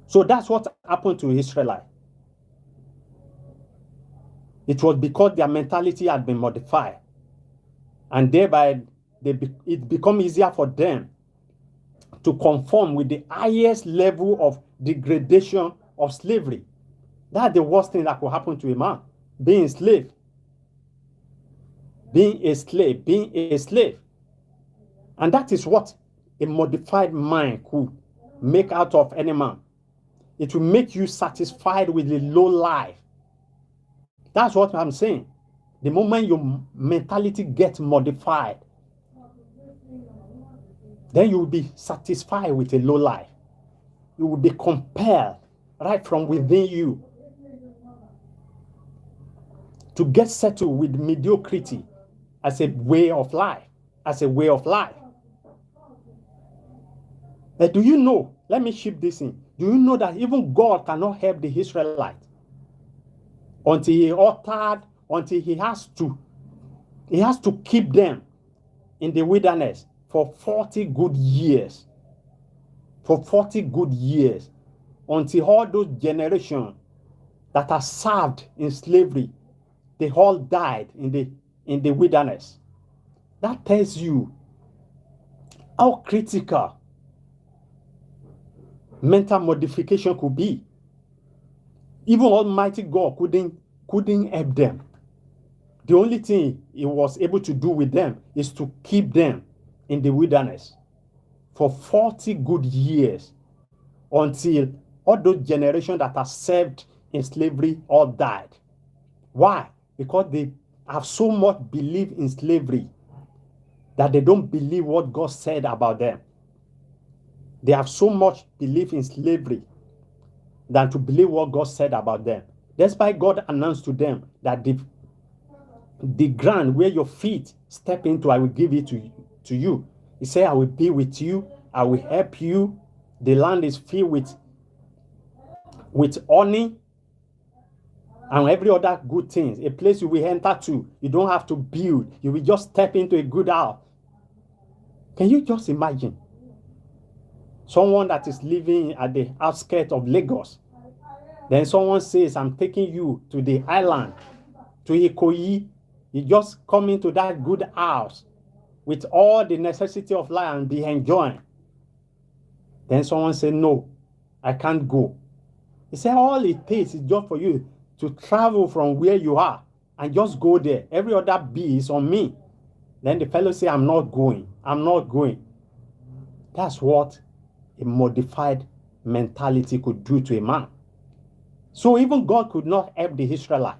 So that's what happened to Israelites. It was because their mentality had been modified, and thereby it become easier for them to conform with the highest level of degradation of slavery. That's the worst thing that could happen to a man, being a slave. And that is what a modified mind could make out of any man. It will make you satisfied with the low life. That's what I'm saying. The moment your mentality gets modified, then you will be satisfied with a low life. You will be compelled right from within you to get settled with mediocrity as a way of life. But do you know, let me ship this in, do you know that even God cannot help the Israelites until he has to keep them in the wilderness for 40 good years. Until all those generations that are served in slavery, they all died in the wilderness. That tells you how critical mental modification could be. Even Almighty God couldn't help them. The only thing he was able to do with them is to keep them in the wilderness for 40 good years until all those generations that are served in slavery all died. Why? Because they have so much belief in slavery that they don't believe what God said about them. They have so much belief in slavery than to believe what God said about them. That's why God announced to them that the ground where your feet step into, I will give it to you. He said, I will be with you. I will help you. The land is filled with honey and every other good things. A place you will enter to. You don't have to build. You will just step into a good house. Can you just imagine someone that is living at the outskirts of Lagos? Then someone says, I'm taking you to the island, to Ikoyi. You just come into that good house with all the necessity of life and be enjoying. Then someone said, no, I can't go. He said, all it takes is just for you to travel from where you are and just go there. Every other bee is on me. Then the fellow say, I'm not going. I'm not going. That's what a modified mentality could do to a man. So even God could not help the Israelites.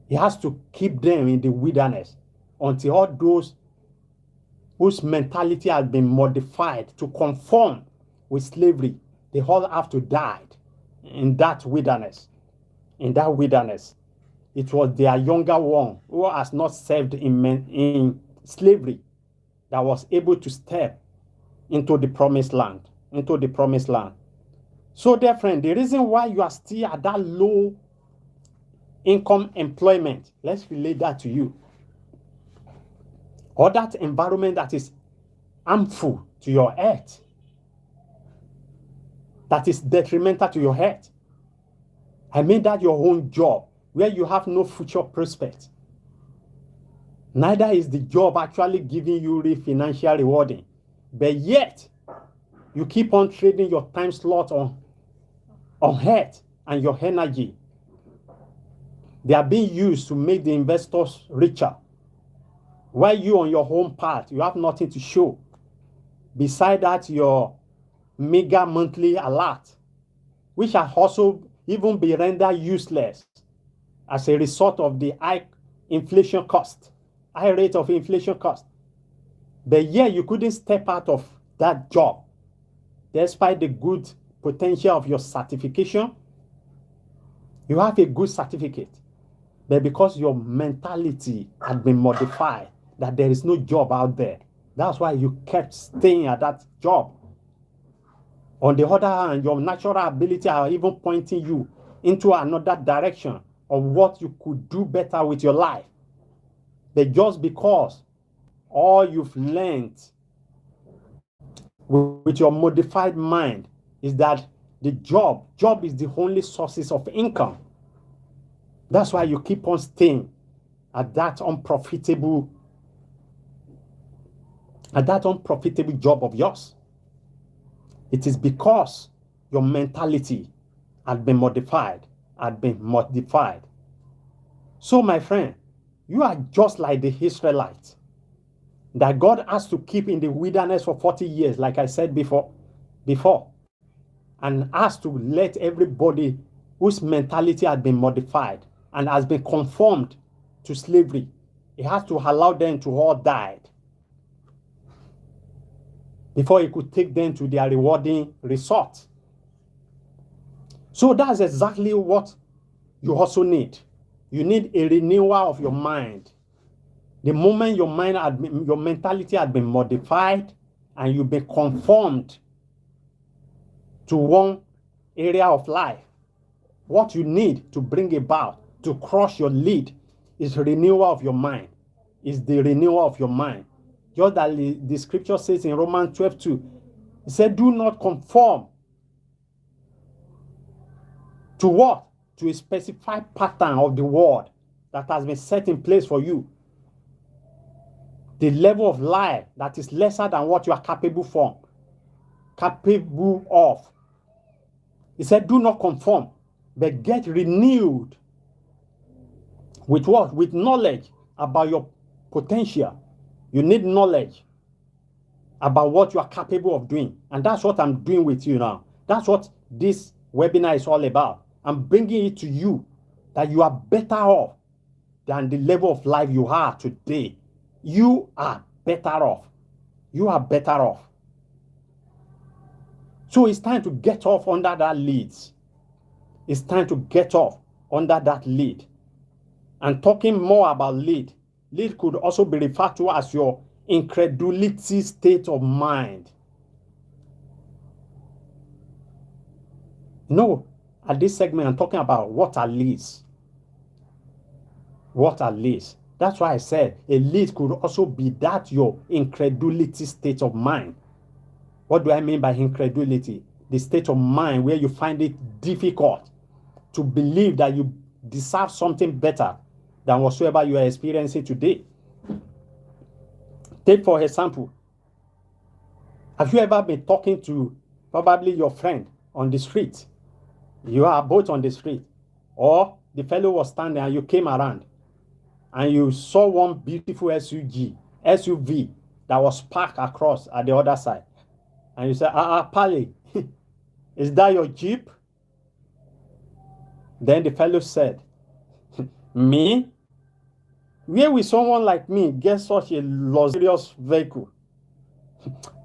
He has to keep them in the wilderness until all those whose mentality has been modified to conform with slavery, they all have to die in that wilderness. In that wilderness. It was their younger one who has not served in slavery that was able to step into the promised land. Into the promised land. So, dear friend, the reason why you are still at that low income employment, let's relate that to you, or that environment that is harmful to your health, that is detrimental to your health. I mean that your own job where you have no future prospect. Neither is the job actually giving you real financial rewarding, but yet you keep on trading your time slot on health and your energy. They are being used to make the investors richer. While you on your home part, you have nothing to show. Beside that, your mega monthly alert, which has also even been rendered useless as a result of the high inflation cost, high rate of inflation cost. But yeah, you couldn't step out of that job despite the good potential of your certification. You have a good certificate, but because your mentality had been modified, that there is no job out there, that's why you kept staying at that job. On the other hand, your natural ability are even pointing you into another direction of what you could do better with your life. But just because all you've learned with your modified mind is that the job is the only sources of income. That's why you keep on staying at that unprofitable job of yours. It is because your mentality had been modified. So, my friend, you are just like the Israelites that God has to keep in the wilderness for 40 years, like I said before, and has to let everybody whose mentality has been modified and has been conformed to slavery, he has to allow them to all die before he could take them to their rewarding resort. So that's exactly what you also need. You need a renewal of your mind. The moment your mentality had been modified and you've been conformed to one area of life, what you need to bring about to crush your lead is renewal of your mind. Is the renewal of your mind. Just that the scripture says in Romans 12:2, it said, do not conform to what? To a specified pattern of the world that has been set in place for you. The level of life that is lesser than what you are capable of. He said, do not conform, but get renewed. With what? With knowledge about your potential. You need knowledge about what you are capable of doing. And that's what I'm doing with you now. That's what this webinar is all about. I'm bringing it to you that you are better off than the level of life you are today. You are better off. You are better off. So it's time to get off under that LIDS. It's time to get off under that lead. And talking more about lead could also be referred to as your incredulity state of mind. No, at this segment, I'm talking about what are LIDS. What are LIDS? That's why I said a lead could also be that your incredulity state of mind. What do I mean by incredulity? The state of mind where you find it difficult to believe that you deserve something better than whatsoever you are experiencing today. Take for example, have you ever been talking to probably your friend on the street? You are both on the street, or the fellow was standing and you came around and you saw one beautiful SUV that was parked across at the other side, and you said, Pali, is that your Jeep? Then the fellow said, me? Where will someone like me get such a luxurious vehicle?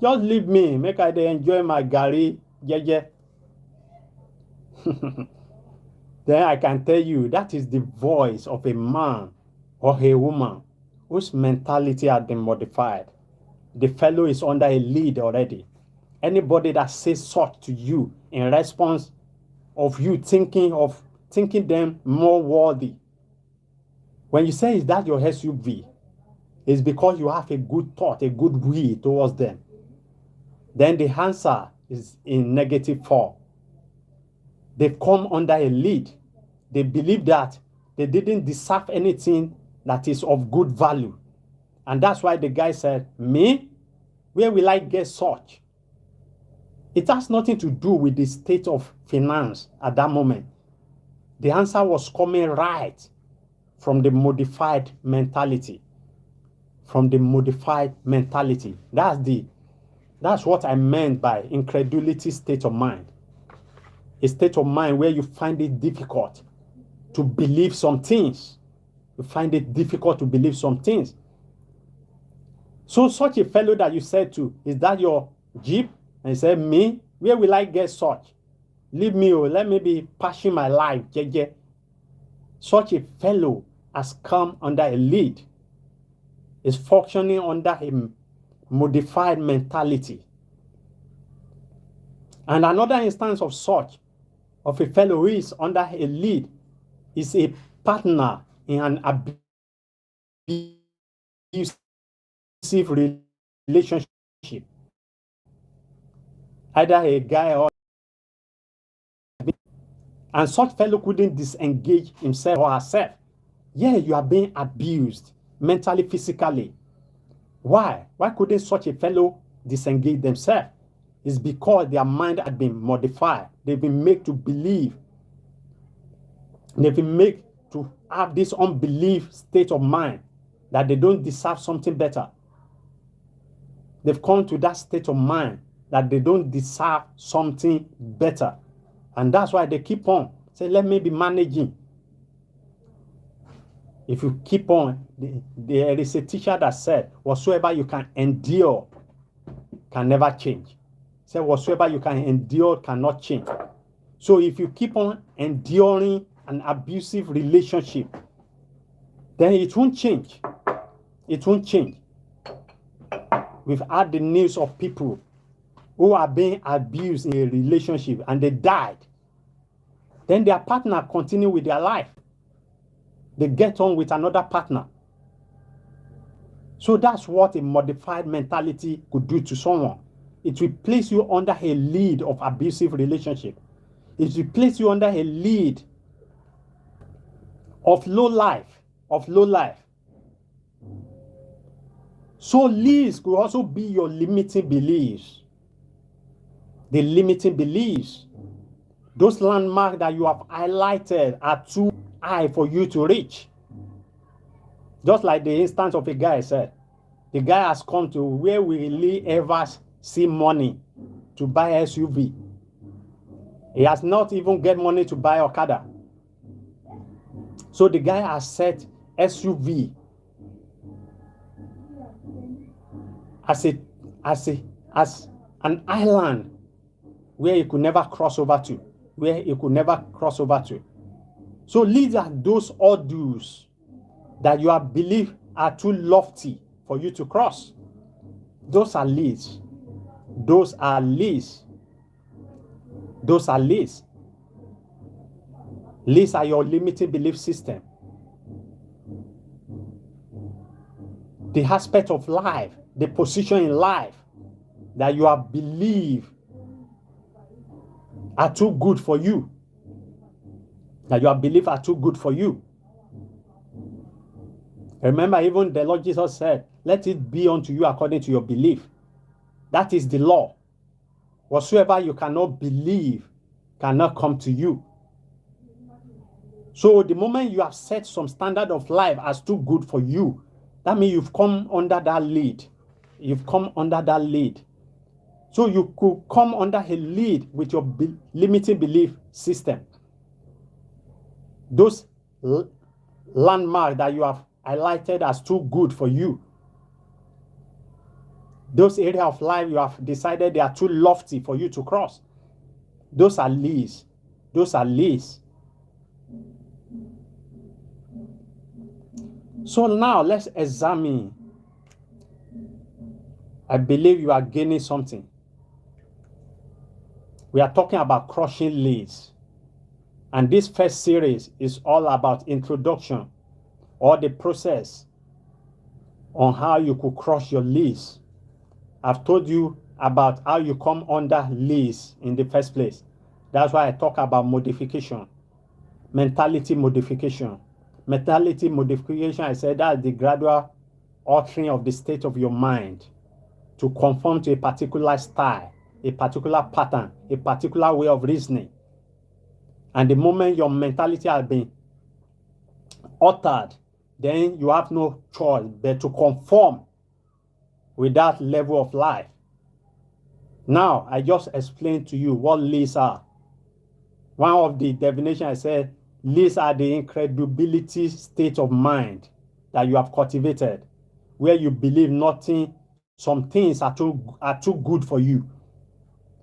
Just leave me, make I enjoy my gari, jeje. Then I can tell you that is the voice of a man or a woman whose mentality has been modified. The fellow is under a lead already. Anybody that says such to you in response of you thinking them more worthy, when you say, is that your SUV? It's because you have a good thought, a good will towards them. Then the answer is in negative form. They've come under a lead. They believe that they didn't deserve anything that is of good value. And that's why the guy said, me? Where will I get such? It has nothing to do with the state of finance at that moment. The answer was coming right from the modified mentality. From the modified mentality. That's what I meant by incredulity state of mind. A state of mind where you find it difficult to believe some things. You find it difficult to believe some things. So such a fellow that you said to, is that your Jeep? And he said, me? Where will I get such? Leave me, or let me be passing my life, Jkay. Such a fellow has come under a lead, is functioning under a modified mentality. And another instance of such, of a fellow who is under a lead, is a partner in an abusive relationship. Either a guy or and such fellow couldn't disengage himself or herself. Yeah, you are being abused mentally, physically. Why? Why couldn't such a fellow disengage themselves? It's because their mind had been modified. They've been made to believe. They've been made to have this unbelief state of mind that they don't deserve something better. They've come to that state of mind that they don't deserve something better. And that's why they keep on saying, let me be managing. If you keep on, there is a teacher that said, whatsoever you can endure can never change. Say, whatsoever you can endure cannot change. So if you keep on enduring an abusive relationship, then it won't change. It won't change. We've had the news of people who are being abused in a relationship and they died. Then their partner continue with their life. They get on with another partner. So that's what a modified mentality could do to someone. It will place you under a lead of abusive relationship. It will place you under a lead of low life. So LIDS could also be your limiting beliefs. The limiting beliefs. Those landmarks that you have highlighted are too high for you to reach. Just like the instance of a guy said. The guy has come to where will he ever see money to buy SUV. He has not even get money to buy Okada. So the guy has set SUV as an island where he could never cross over to. So LIDS are those hurdles that you have believed are too lofty for you to cross. Those are LIDS. Those are LIDS. LIDS are your limiting belief system. The aspect of life, the position in life that you have believed are too good for you. Remember, even the Lord Jesus said, let it be unto you according to your belief. That is the law. Whatsoever you cannot believe cannot come to you. So the moment you have set some standard of life as too good for you, that means you've come under that lead. You've come under that lead. So you could come under a lead with your limiting belief system. Those landmarks that you have highlighted as too good for you, those areas of life you have decided they are too lofty for you to cross, those are LIDS. Those are LIDS. So now let's examine. I believe you are gaining something. We are talking about crushing LIDS. And this first series is all about introduction or the process on how you could crush your LIDS. I've told you about how you come under LIDS in the first place. That's why I talk about modification, mentality modification. Mentality modification, I said, that's the gradual altering of the state of your mind to conform to a particular style, a particular pattern, a particular way of reasoning. And the moment your mentality has been altered, then you have no choice but to conform with that level of life. Now, I just explained to you what LIDS are. One of the definitions I said, LIDS are the incredibility state of mind that you have cultivated, where you believe some things are too good for you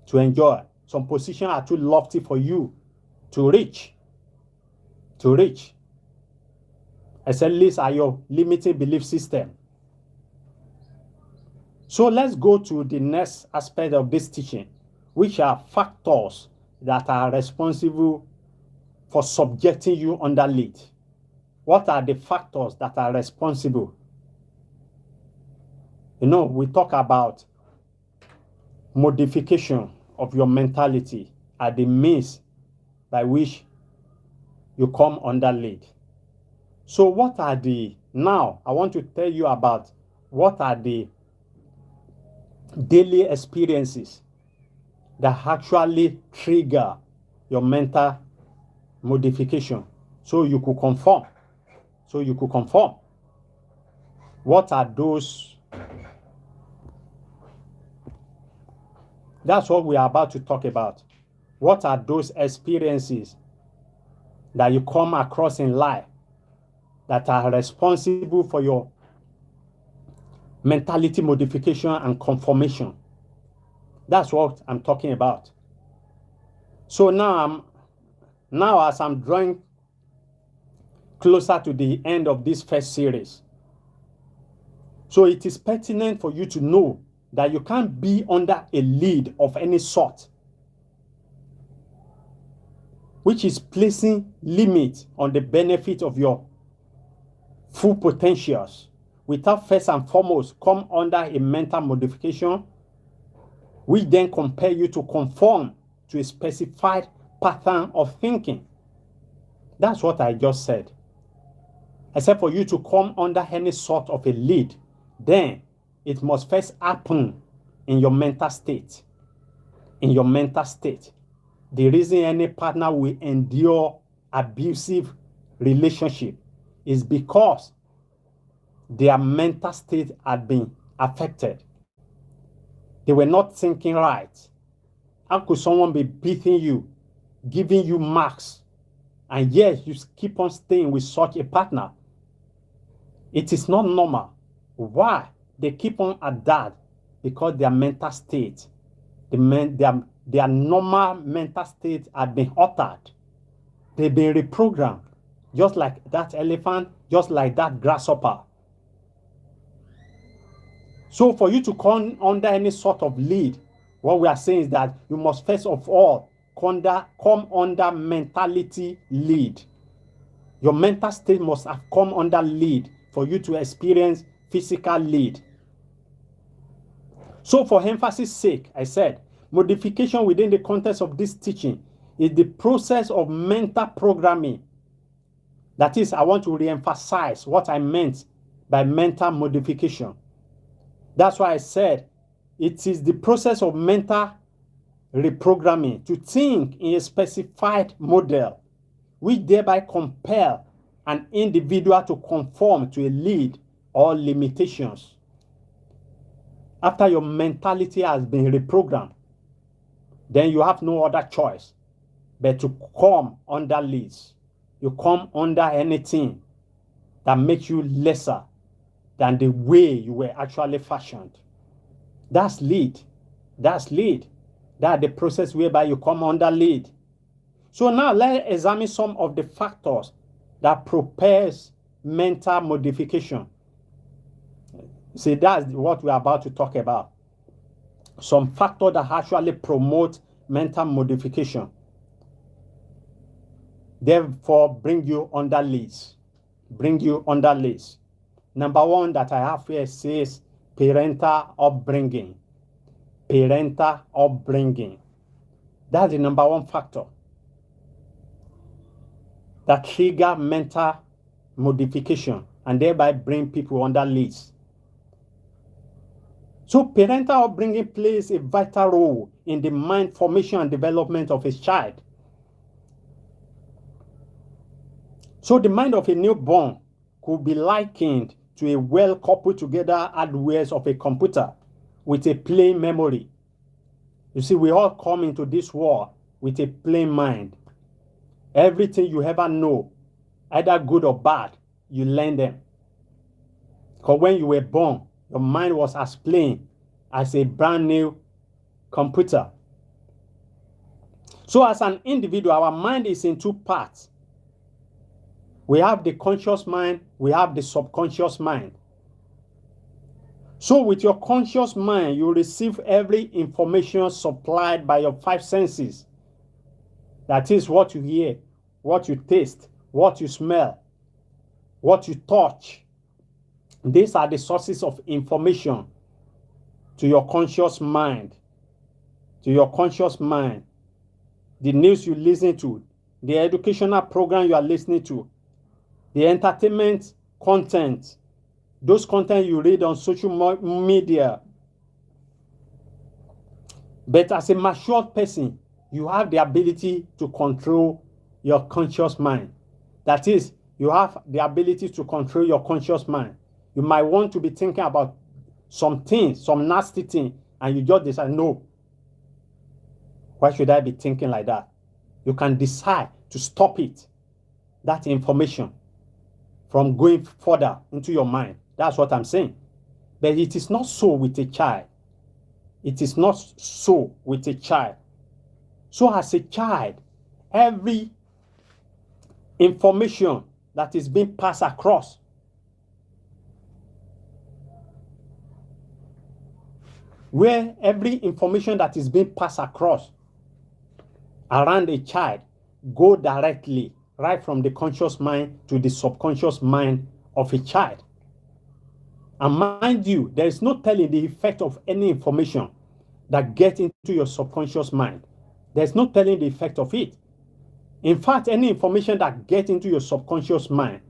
to enjoy. Some positions are too lofty for you to reach. I said LIDS are your limiting belief system. So let's go to the next aspect of this teaching, which are factors that are responsible for subjecting you under lead. What are the factors that are responsible? We talk about modification of your mentality are the means by which you come under lead. So now I want to tell you about what are the daily experiences that actually trigger your mental modification so you could conform. What are those? That's what we are about to talk about. What are those experiences that you come across in life that are responsible for your mentality modification and conformation? That's what I'm talking about. So now as I'm drawing closer to the end of this first series, so it is pertinent for you to know that you can't be under a lead of any sort, which is placing limits on the benefit of your full potentials, without first and foremost come under a mental modification, which then compel you to conform to a specified pattern of thinking. That's what I just said. Except for you to come under any sort of a lead, then it must first happen in your mental state. In your mental state. The reason any partner will endure abusive relationship is because their mental state had been affected. They were not thinking right. How could someone be beating you, giving you marks, and yet you keep on staying with such a partner? It is not normal. Why? They keep on at that because their mental state, their normal mental state had been altered. They've been reprogrammed, just like that elephant, just like that grasshopper. So for you to come under any sort of lead, what we are saying is that you must first of all come under mentality lead. Your mental state must have come under lead for you to experience physical lead. So for emphasis sake, I said, modification within the context of this teaching is the process of mental programming. That is, I want to re-emphasize what I meant by mental modification. That's why I said it is the process of mental reprogramming to think in a specified model which thereby compel an individual to conform to a lead or limitations. After your mentality has been reprogrammed, then you have no other choice but to come under LIDS. You come under anything that makes you lesser than the way you were actually fashioned. That's lead. That's lead. That's the process whereby you come under lead. So now let's examine some of the factors that propels mental modification. See, that's what we're about to talk about. Some factors that actually promote mental modification. Therefore, bring you under LIDS. Bring you under LIDS. Number one that I have here says parental upbringing. Parental upbringing. That's the number one factor that trigger mental modification and thereby bring people under LIDS. So parental upbringing plays a vital role in the mind formation and development of a child. So the mind of a newborn could be likened to a well-coupled together hardware of a computer with a plain memory. You see, we all come into this world with a plain mind. Everything you ever know, either good or bad, you learn them. Because when you were born, your mind was as plain as a brand new computer. So as an individual, our mind is in two parts. We have the conscious mind, we have the subconscious mind. So with your conscious mind, you receive every information supplied by your five senses. That is what you hear, what you taste, what you smell, what you touch. These are the sources of information to your conscious mind. To your conscious mind. The news you listen to, the educational program you are listening to, the entertainment content, those content you read on social media. But as a matured person, you have the ability to control your conscious mind. That is, you have the ability to control your conscious mind. You might want to be thinking about some things, some nasty thing, and you just decide, no, why should I be thinking like that? You can decide to stop it, that information, from going further into your mind. That's what I'm saying. But it is not so with a child. It is not so with a child. So as a child, every information that is being passed across where every information that is being passed across around a child go directly right from the conscious mind to the subconscious mind of a child. And mind you, there is no telling the effect of any information that gets into your subconscious mind. There's no telling the effect of it. In fact, any information that gets into your subconscious mind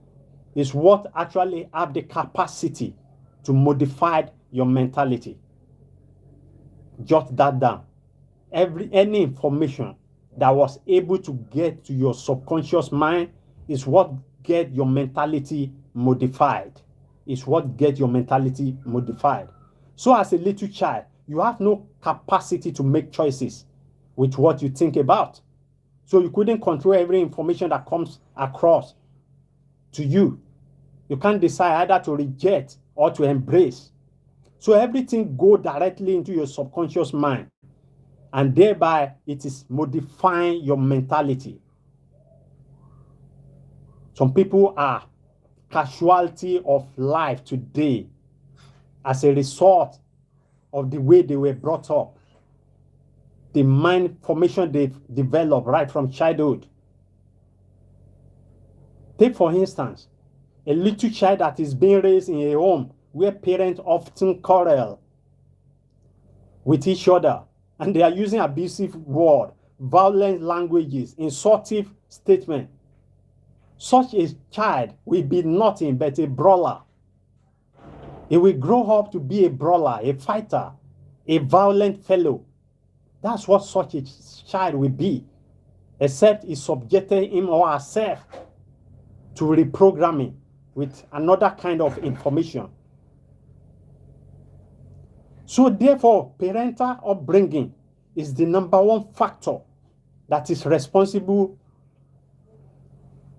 is what actually have the capacity to modify your mentality. Jot that down. Any information that was able to get to your subconscious mind is what get your mentality modified. Is what get your mentality modified. So as a little child, you have no capacity to make choices with what you think about. So you couldn't control every information that comes across to you. You can't decide either to reject or to embrace. So everything go directly into your subconscious mind. And thereby, it is modifying your mentality. Some people are casualty of life today as a result of the way they were brought up. The mind formation they've developed right from childhood. Take, for instance, a little child that is being raised in a home where parents often quarrel with each other and they are using abusive words, violent languages, insultive statements. Such a child will be nothing but a brawler. He will grow up to be a brawler, a fighter, a violent fellow. That's what such a child will be. except he subjected him or herself to reprogramming with another kind of information. So therefore, parental upbringing is the number one factor that is responsible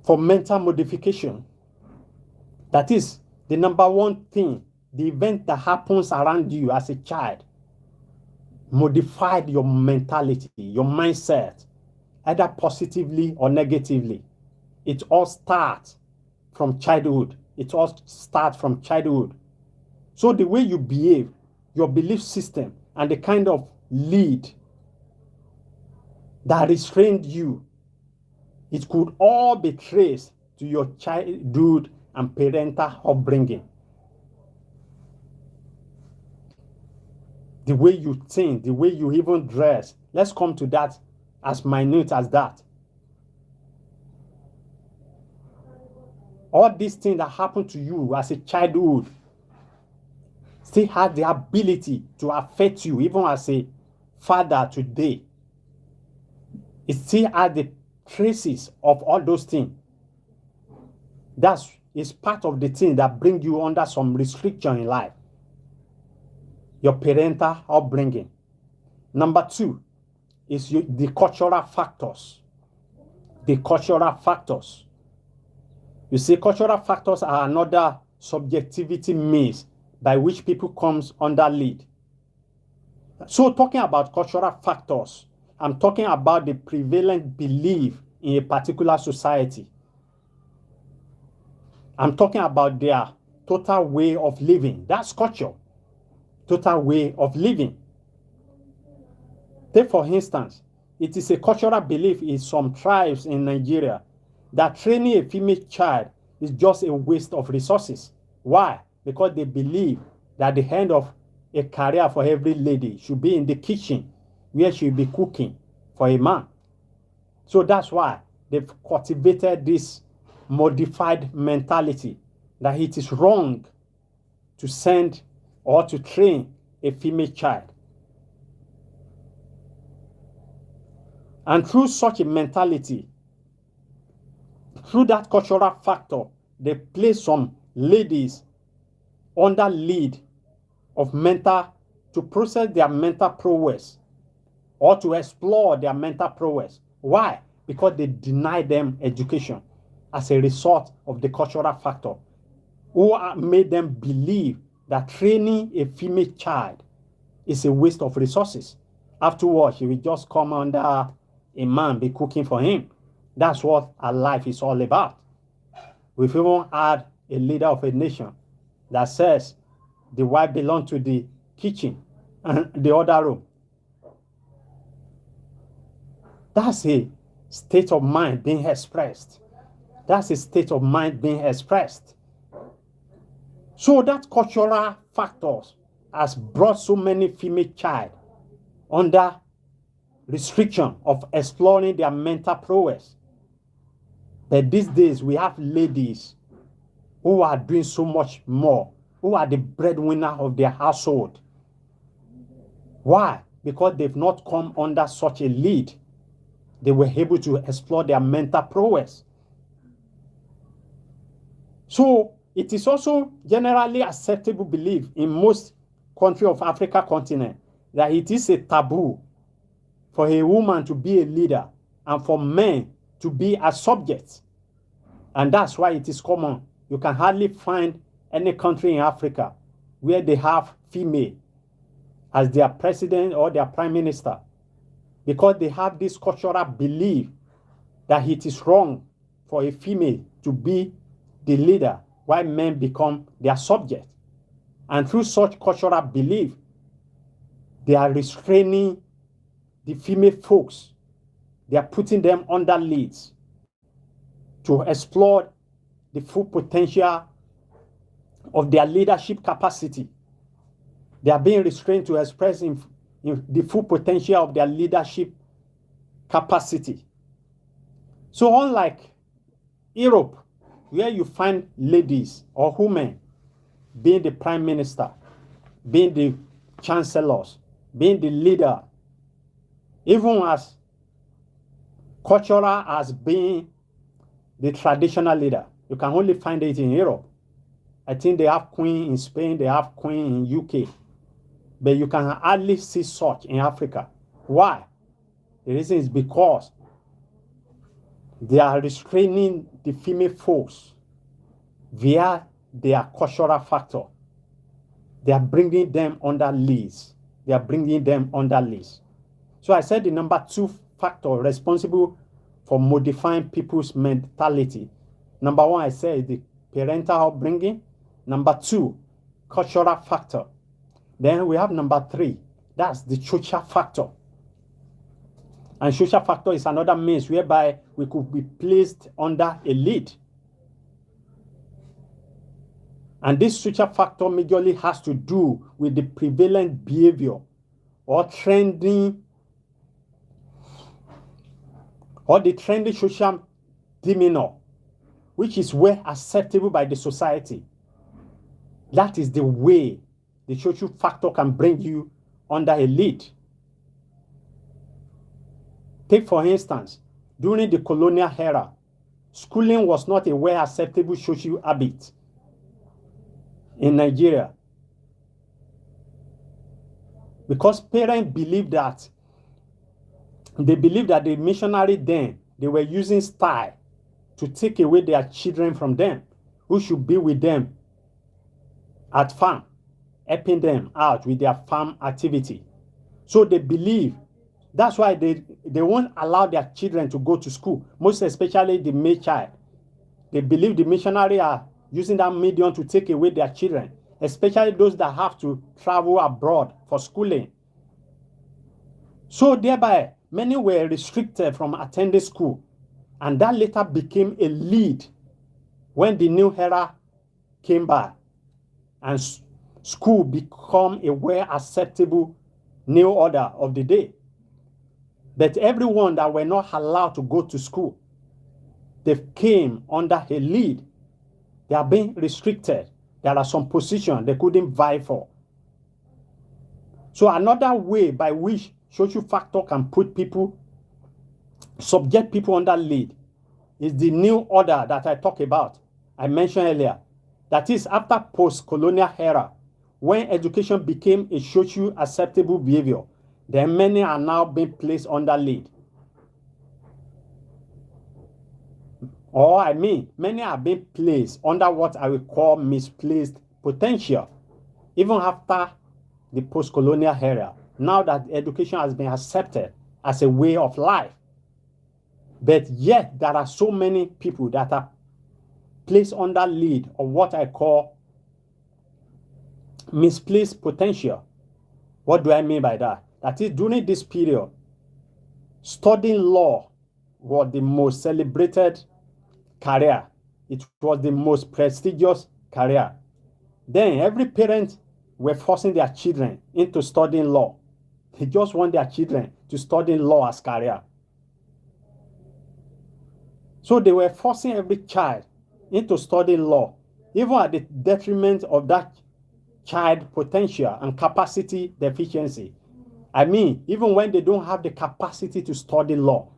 for mental modification. That is the number one thing, the event that happens around you as a child modified your mentality, your mindset, either positively or negatively. It all starts from childhood. So the way you behave, your belief system, and the kind of lead that restrained you, it could all be traced to your childhood and parental upbringing. The way you think, the way you even dress. Let's come to that as minute as that. All these things that happened to you as a childhood still have the ability to affect you even as a father today. It still has the traces of all those things. That is part of the thing that bring you under some restriction in life. Your parental upbringing. Number 2 is the cultural factors. The cultural factors. You see, cultural factors are another subjectivity means by which people comes under lead. So talking about cultural factors, I'm talking about the prevalent belief in a particular society. I'm talking about their total way of living. That's culture. Total way of living. Take for instance, it is a cultural belief in some tribes in Nigeria that training a female child is just a waste of resources. Why? Because they believe that the end of a career for every lady should be in the kitchen where she'll be cooking for a man. So that's why they've cultivated this modified mentality that it is wrong to send or to train a female child. And through such a mentality, through that cultural factor, they place some ladies under lead of to process their mental prowess or to explore their mental prowess. Why? Because they deny them education as a result of the cultural factor, who made them believe that training a female child is a waste of resources. Afterwards, she will just come under a man, be cooking for him. That's what our life is all about. We've even had a leader of a nation that says the wife belongs to the kitchen and the other room. That's a state of mind being expressed. That's a state of mind being expressed. So that cultural factors has brought so many female child under restriction of exploring their mental prowess. But these days we have ladies who are doing so much more, who are the breadwinner of their household. Why? Because they've not come under such a lead. They were able to explore their mental prowess. So it is also generally acceptable belief in most countries of Africa continent that it is a taboo for a woman to be a leader and for men to be a subject. And that's why it is common. You can hardly find any country in Africa where they have female as their president or their prime minister, because they have this cultural belief that it is wrong for a female to be the leader while men become their subject. And through such cultural belief, they are restraining the female folks. They are putting them under leads to explore the full potential of their leadership capacity. They are being restrained to express in the full potential of their leadership capacity. So unlike Europe, where you find ladies or women being the prime minister, being the chancellors, being the leader, even as cultural as being the traditional leader. You can only find it in Europe. I think they have queen in Spain, they have queen in UK. But you can hardly see such in Africa. Why? The reason is because they are restraining the female folks via their cultural factor. They are bringing them under LIDS. They are bringing them under LIDS. So I said the number 2 factor responsible for modifying people's mentality. Number 1, I said the parental upbringing. Number 2, cultural factor. Then we have number 3, that's the social factor. And social factor is another means whereby we could be placed under a lead. And this social factor majorly has to do with the prevalent behavior or trending or the trendy social demeanor, which is well acceptable by the society. That is the way the social factor can bring you under a lead. Take, for instance, during the colonial era, schooling was not a well acceptable social habit in Nigeria, because parents believed that the missionary then, they were using style to take away their children from them, who should be with them at farm, helping them out with their farm activity. So they believe, that's why they won't allow their children to go to school, most especially the male child. They believe the missionary are using that medium to take away their children, especially those that have to travel abroad for schooling. So thereby, many were restricted from attending school, and that later became a lead when the new era came by, and school become a well acceptable new order of the day. But everyone that were not allowed to go to school, they came under a lead. They are being restricted. There are some positions they couldn't vie for. So another way by which social factor can put people, subject people under lead, is the new order that I talked about, I mentioned earlier. That is after post-colonial era, when education became a socially acceptable behavior, then many are now being placed under lead. Or many are being placed under what I will call misplaced potential, even after the post-colonial era, now that education has been accepted as a way of life. But yet, there are so many people that are placed under lead of what I call misplaced potential. What do I mean by that? That is, during this period, studying law was the most celebrated career. It was the most prestigious career. Then every parent were forcing their children into studying law. They just want their children to study law as career. So they were forcing every child into studying law, even at the detriment of that child potential and capacity deficiency. Even when they don't have the capacity to study law.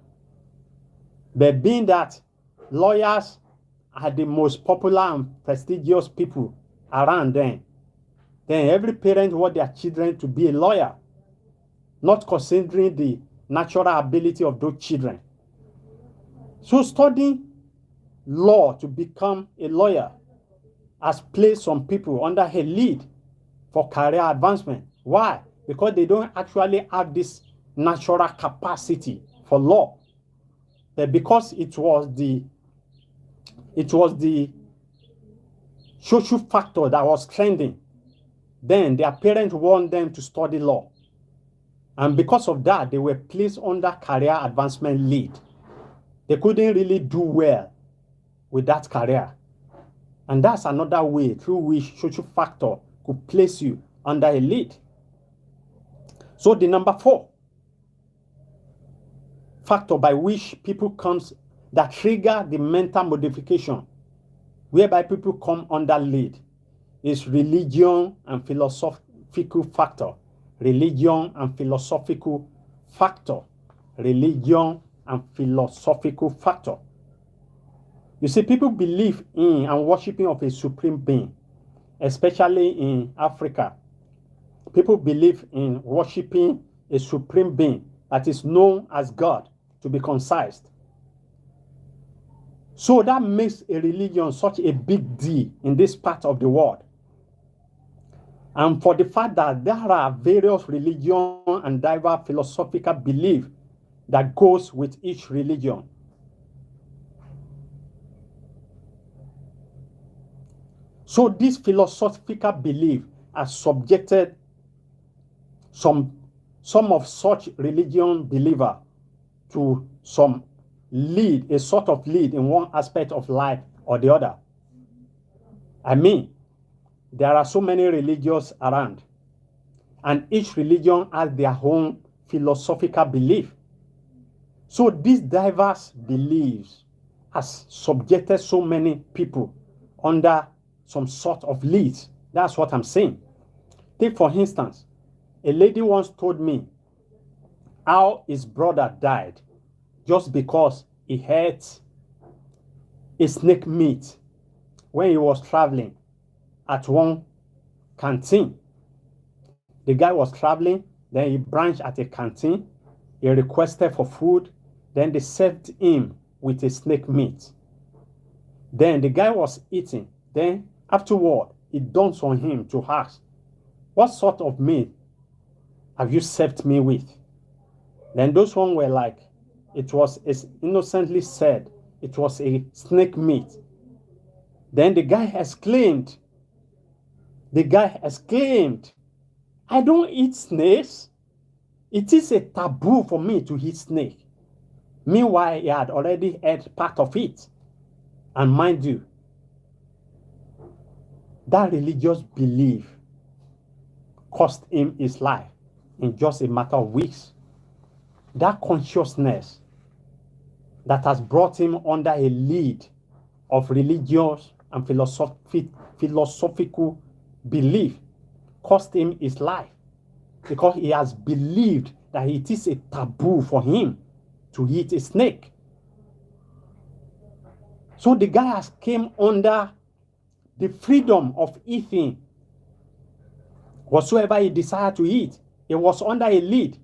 But being that lawyers are the most popular and prestigious people around then every parent wants their children to be a lawyer, not considering the natural ability of those children. So studying law to become a lawyer has placed some people under a lead for career advancement. Why? Because they don't actually have this natural capacity for law. But because it was the social factor that was trending, then their parents want them to study law. And because of that, they were placed under career advancement lead. They couldn't really do well with that career. And that's another way through which social factor could place you under a lead. So the number 4 factor by which people comes that trigger the mental modification, whereby people come under lead, is religion and philosophical factor. Religion and philosophical factor. Religion and philosophical factor. You see, people believe in and worshiping of a supreme being, especially in Africa. People believe in worshiping a supreme being that is known as God, to be concise. So that makes a religion such a big deal in this part of the world. And for the fact that there are various religions and diverse philosophical beliefs that goes with each religion. So these philosophical beliefs are subjected some of such religion believer to some lead, a sort of lead in one aspect of life or the other. I mean, there are so many religions around, and each religion has their own philosophical belief. So these diverse beliefs has subjected so many people under some sort of leads. That's what I'm saying. Take for instance, a lady once told me how his brother died just because he ate a snake meat when he was traveling at one canteen. The guy was traveling, then he branched at a canteen, he requested for food, then they served him with a snake meat. Then the guy was eating, then afterward, it dawns on him to ask, what sort of meat have you served me with? Then those one were like, it was innocently said, it was a snake meat. Then the guy exclaimed, I don't eat snakes. It is a taboo for me to eat snake. Meanwhile, he had already ate part of it. And mind you, that religious belief cost him his life in just a matter of weeks. That consciousness that has brought him under a lead of religious and philosophical belief cost him his life, because he has believed that it is a taboo for him to eat a snake. So the guy has came under the freedom of eating whatsoever he desired to eat. He was under a lead.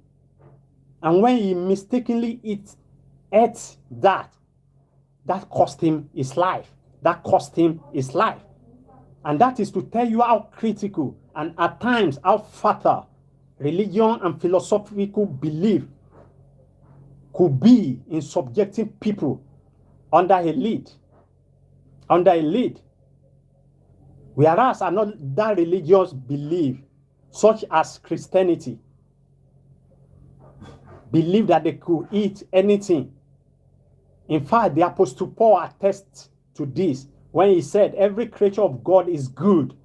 And when he mistakenly ate that cost him his life. That cost him his life. And that is to tell you how critical and at times how fatal religion and philosophical belief could be in subjecting people under a lead. Whereas another religious belief, such as Christianity, believe that they could eat anything. In fact, the Apostle Paul attests to this when he said, every creature of God is good,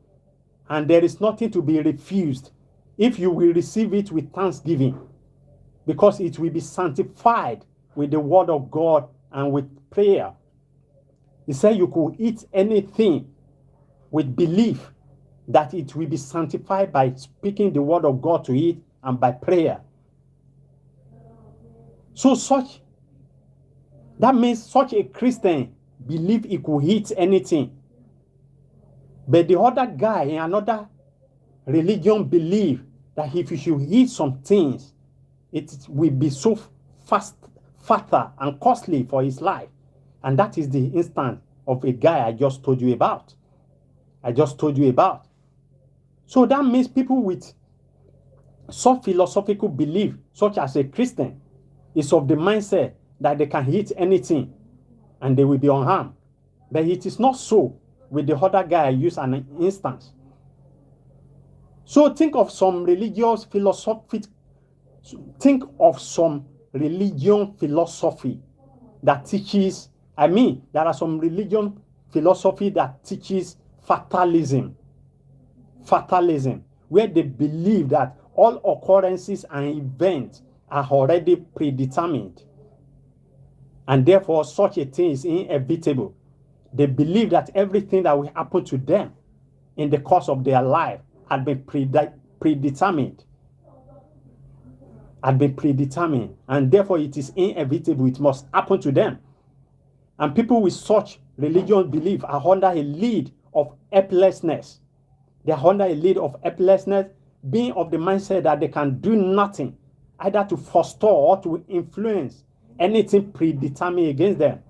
and there is nothing to be refused if you will receive it with thanksgiving, because it will be sanctified with the word of God and with prayer. He said you could eat anything with belief that it will be sanctified by speaking the word of God to it and by prayer. So that means such a Christian believe he could eat anything. But the other guy in another religion believe that if you should eat some things, it will be so faster and costly for his life. And that is the instance of a guy I just told you about. So that means people with some philosophical belief, such as a Christian, is of the mindset that they can eat anything and they will be unharmed. But it is not so with the other guy I use an instance. So think of some religion philosophy that teaches, there are some religion philosophy that teaches fatalism, where they believe that all occurrences and events are already predetermined, and therefore such a thing is inevitable. They believe that everything that will happen to them in the course of their life had been predetermined. had been predetermined, and therefore it is inevitable, it must happen to them. And people with such religious belief are under a lead of helplessness. They are under a lead of helplessness, being of the mindset that they can do nothing, either to forestall or to influence anything predetermined against them.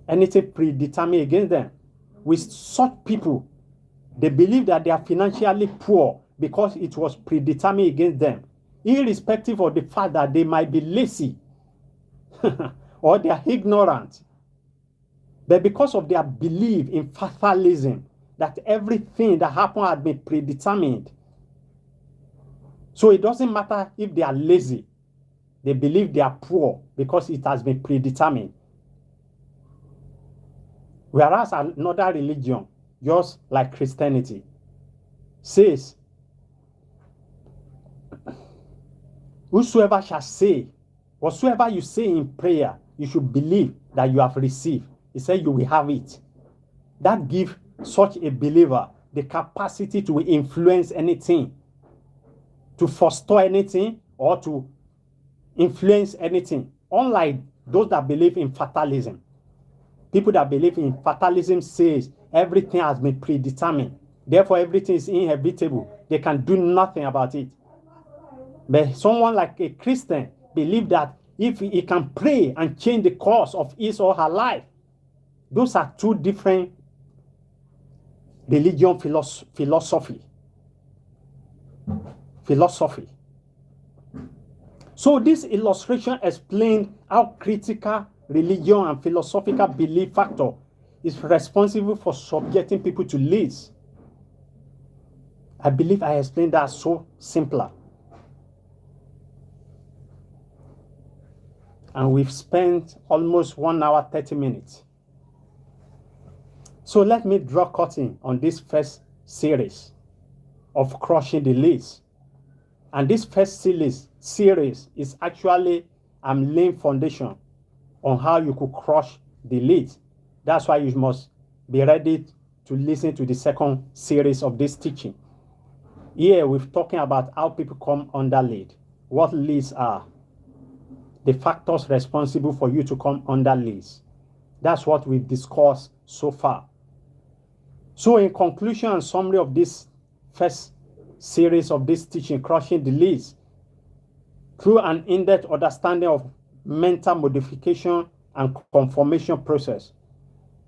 Anything predetermined against them. With such people, they believe that they are financially poor because it was predetermined against them, irrespective of the fact that they might be lazy or they are ignorant. But because of their belief in fatalism, that everything that happened had been predetermined. So it doesn't matter if they are lazy. They believe they are poor because it has been predetermined. Whereas another religion, just like Christianity, says, whosoever shall say, whatsoever you say in prayer, you should believe that you have received. He said you will have it. That gives such a believer the capacity to influence anything, to forestall anything, or to influence anything. Unlike those that believe in fatalism. People that believe in fatalism says everything has been predetermined. Therefore, everything is inevitable. They can do nothing about it. But someone like a Christian believes that if he can pray and change the course of his or her life, those are two different religion philosophy. So this illustration explains how critical religion and philosophical belief factor is responsible for subjecting people to LIDS. I believe I explained that so simpler. And we've spent almost 1 hour, 30 minutes. So let me draw curtain on this first series of crushing the LIDS. And this first series is actually laying foundation on how you could crush the LIDS. That's why you must be ready to listen to the second series of this teaching. Here we're talking about how people come under LIDS, what LIDS are, the factors responsible for you to come under LIDS. That's what we've discussed so far. So in conclusion and summary of this first series of this teaching, crushing the LIDS, through an in-depth understanding of mental modification and conformation process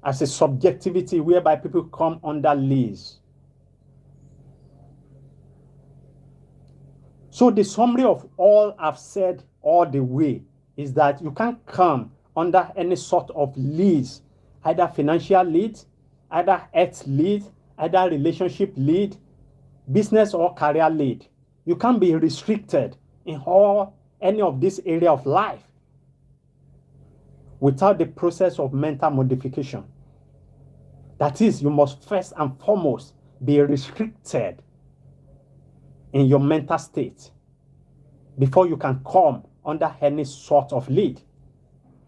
as a subjectivity whereby people come under LIDS. So the summary of all I've said all the way is that you can't come under any sort of LIDS, either financial LIDS, either health LIDS, either relationship LIDS, business or career LIDS. You can't be restricted in any of this area of life without the process of mental modification. That is, you must first and foremost be restricted in your mental state before you can come under any sort of LIDS.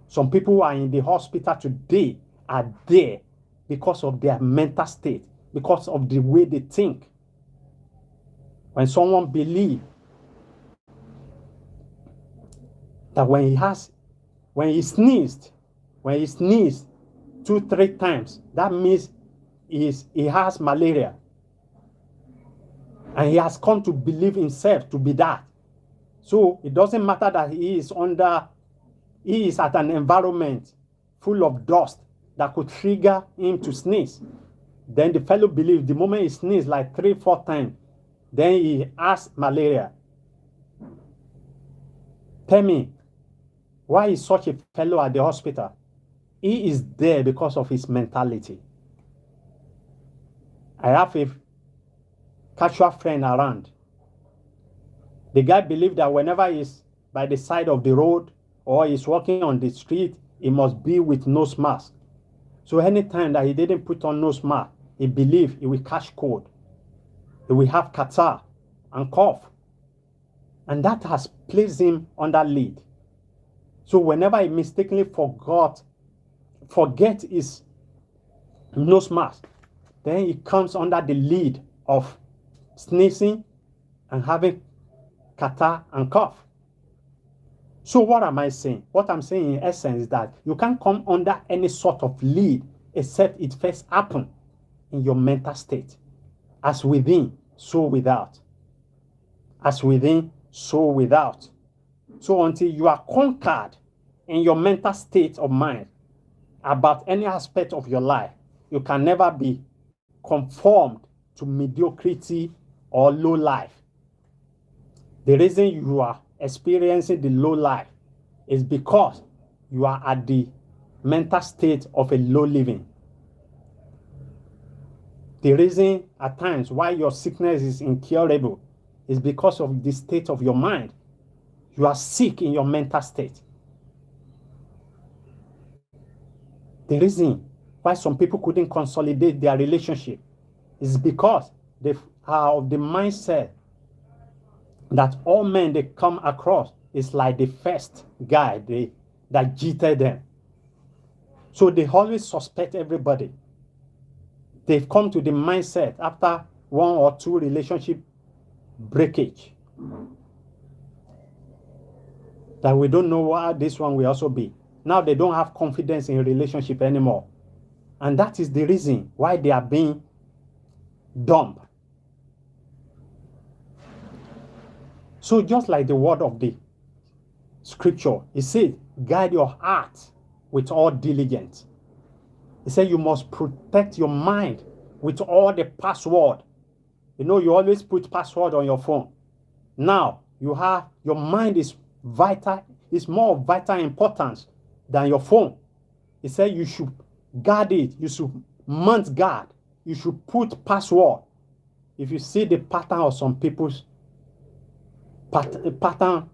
Some people who are in the hospital today are there because of their mental state, because of the way they think. When someone believes that when he sneezed 2-3 times, that means he has malaria. And he has come to believe himself to be that. So it doesn't matter that he is at an environment full of dust that could trigger him to sneeze. Then the fellow believes the moment he sneezes like 3-4 times, then he has malaria. Tell me, why is such a fellow at the hospital? He is there because of his mentality. I have a casual friend around. The guy believes that whenever he's by the side of the road or he's walking on the street, he must be with nose mask. So anytime that he didn't put on nose mask, he believes he will catch cold. He will have catarrh and cough. And that has placed him under LIDS. So whenever he mistakenly forget his nose mask, then he comes under the LIDS of sneezing and having catarrh, and cough. So what am I saying? What I'm saying in essence is that you can't come under any sort of lead except it first happen in your mental state. As within, so without. As within, so without. So until you are conquered in your mental state of mind about any aspect of your life, you can never be conformed to mediocrity or low life. The reason you are experiencing the low life is because you are at the mental state of a low living. The reason at times why your sickness is incurable is because of the state of your mind. You are sick in your mental state. The reason why some people couldn't consolidate their relationship is because they are of the mindset that all men they come across is like the first guy that cheated them. So they always suspect everybody. They've come to the mindset after one or two relationship breakage that we don't know what this one will also be. Now they don't have confidence in a relationship anymore. And that is the reason why they are being dumped. So just like the word of the scripture, it said, guide your heart with all diligence. It said you must protect your mind with all the password. You know, you always put password on your phone. Now, your mind is vital, is more of vital importance than your phone. It said you should guard it. You should mount guard. You should put password. If you see the pattern of some people's pattern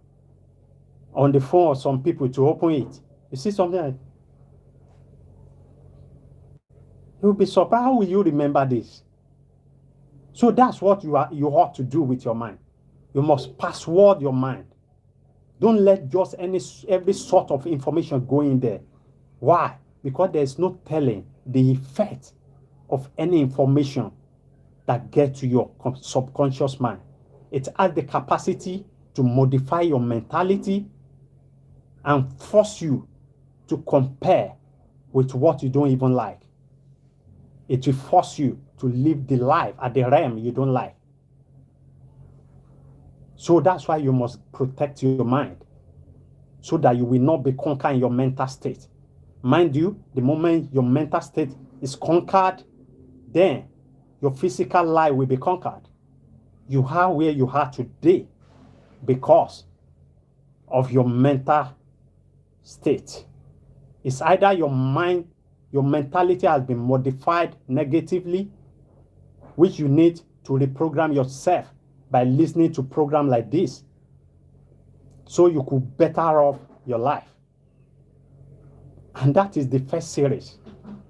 on the phone of some people to open it, you see something like, you'll be surprised. How will you remember this? So that's what you ought to do with your mind. You must password your mind. Don't let just every sort of information go in there. Why? Because there's no telling the effect of any information that gets to your subconscious mind. It has the capacity to modify your mentality and force you to compare with what you don't even like. It will force you to live the life at the realm you don't like. So that's why you must protect your mind, so that you will not be conquered in your mental state. Mind you, the moment your mental state is conquered, then your physical life will be conquered. You are where you are today because of your mental state. It's either your mind, your mentality has been modified negatively, which you need to reprogram yourself by listening to programs like this, so you could better off your life. And that is the first series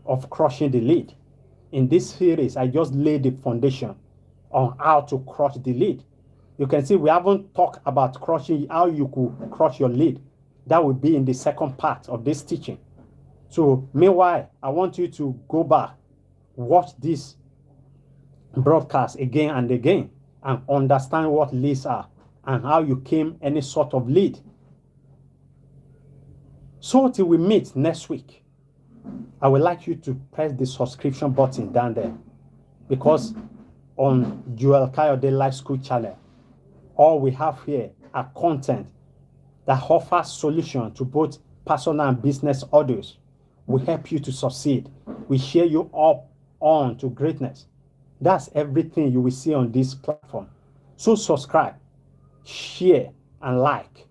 of Crushing the Lead. In this series, I just laid the foundation on how to crush the lead. You can see we haven't talked about crushing, how you could crush your lead. That will be in the second part of this teaching. So meanwhile, I want you to go back, watch this broadcast again and again, and understand what leads are and how you came any sort of lead. So till we meet next week, I would like you to press the subscription button down there, because on Jkay Life School channel, all we have here are content that offers solution to both personal and business audios. We help you to succeed. We share you up on to greatness. That's everything you will see on this platform. So subscribe, share, and like.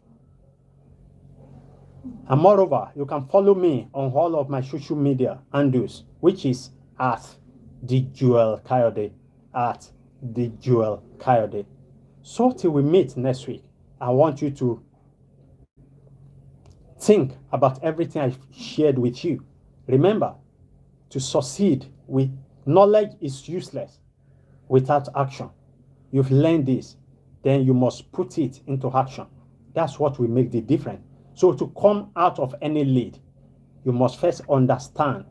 And moreover, you can follow me on all of my social media handles, which is at the Jkay, at the Jkay. So till we meet next week, I want you to think about everything I shared with you. Remember, to succeed with knowledge is useless without action. You've learned this, then you must put it into action. That's what will make the difference. So to come out of any lead, you must first understand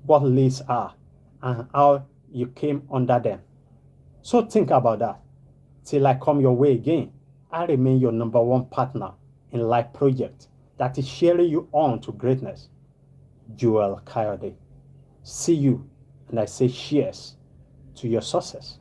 what leads are and how you came under them. So think about that till I come your way again. I remain your number one partner in life project that is cheering you on to greatness, Joel Coyote. See you, and I say cheers to your success.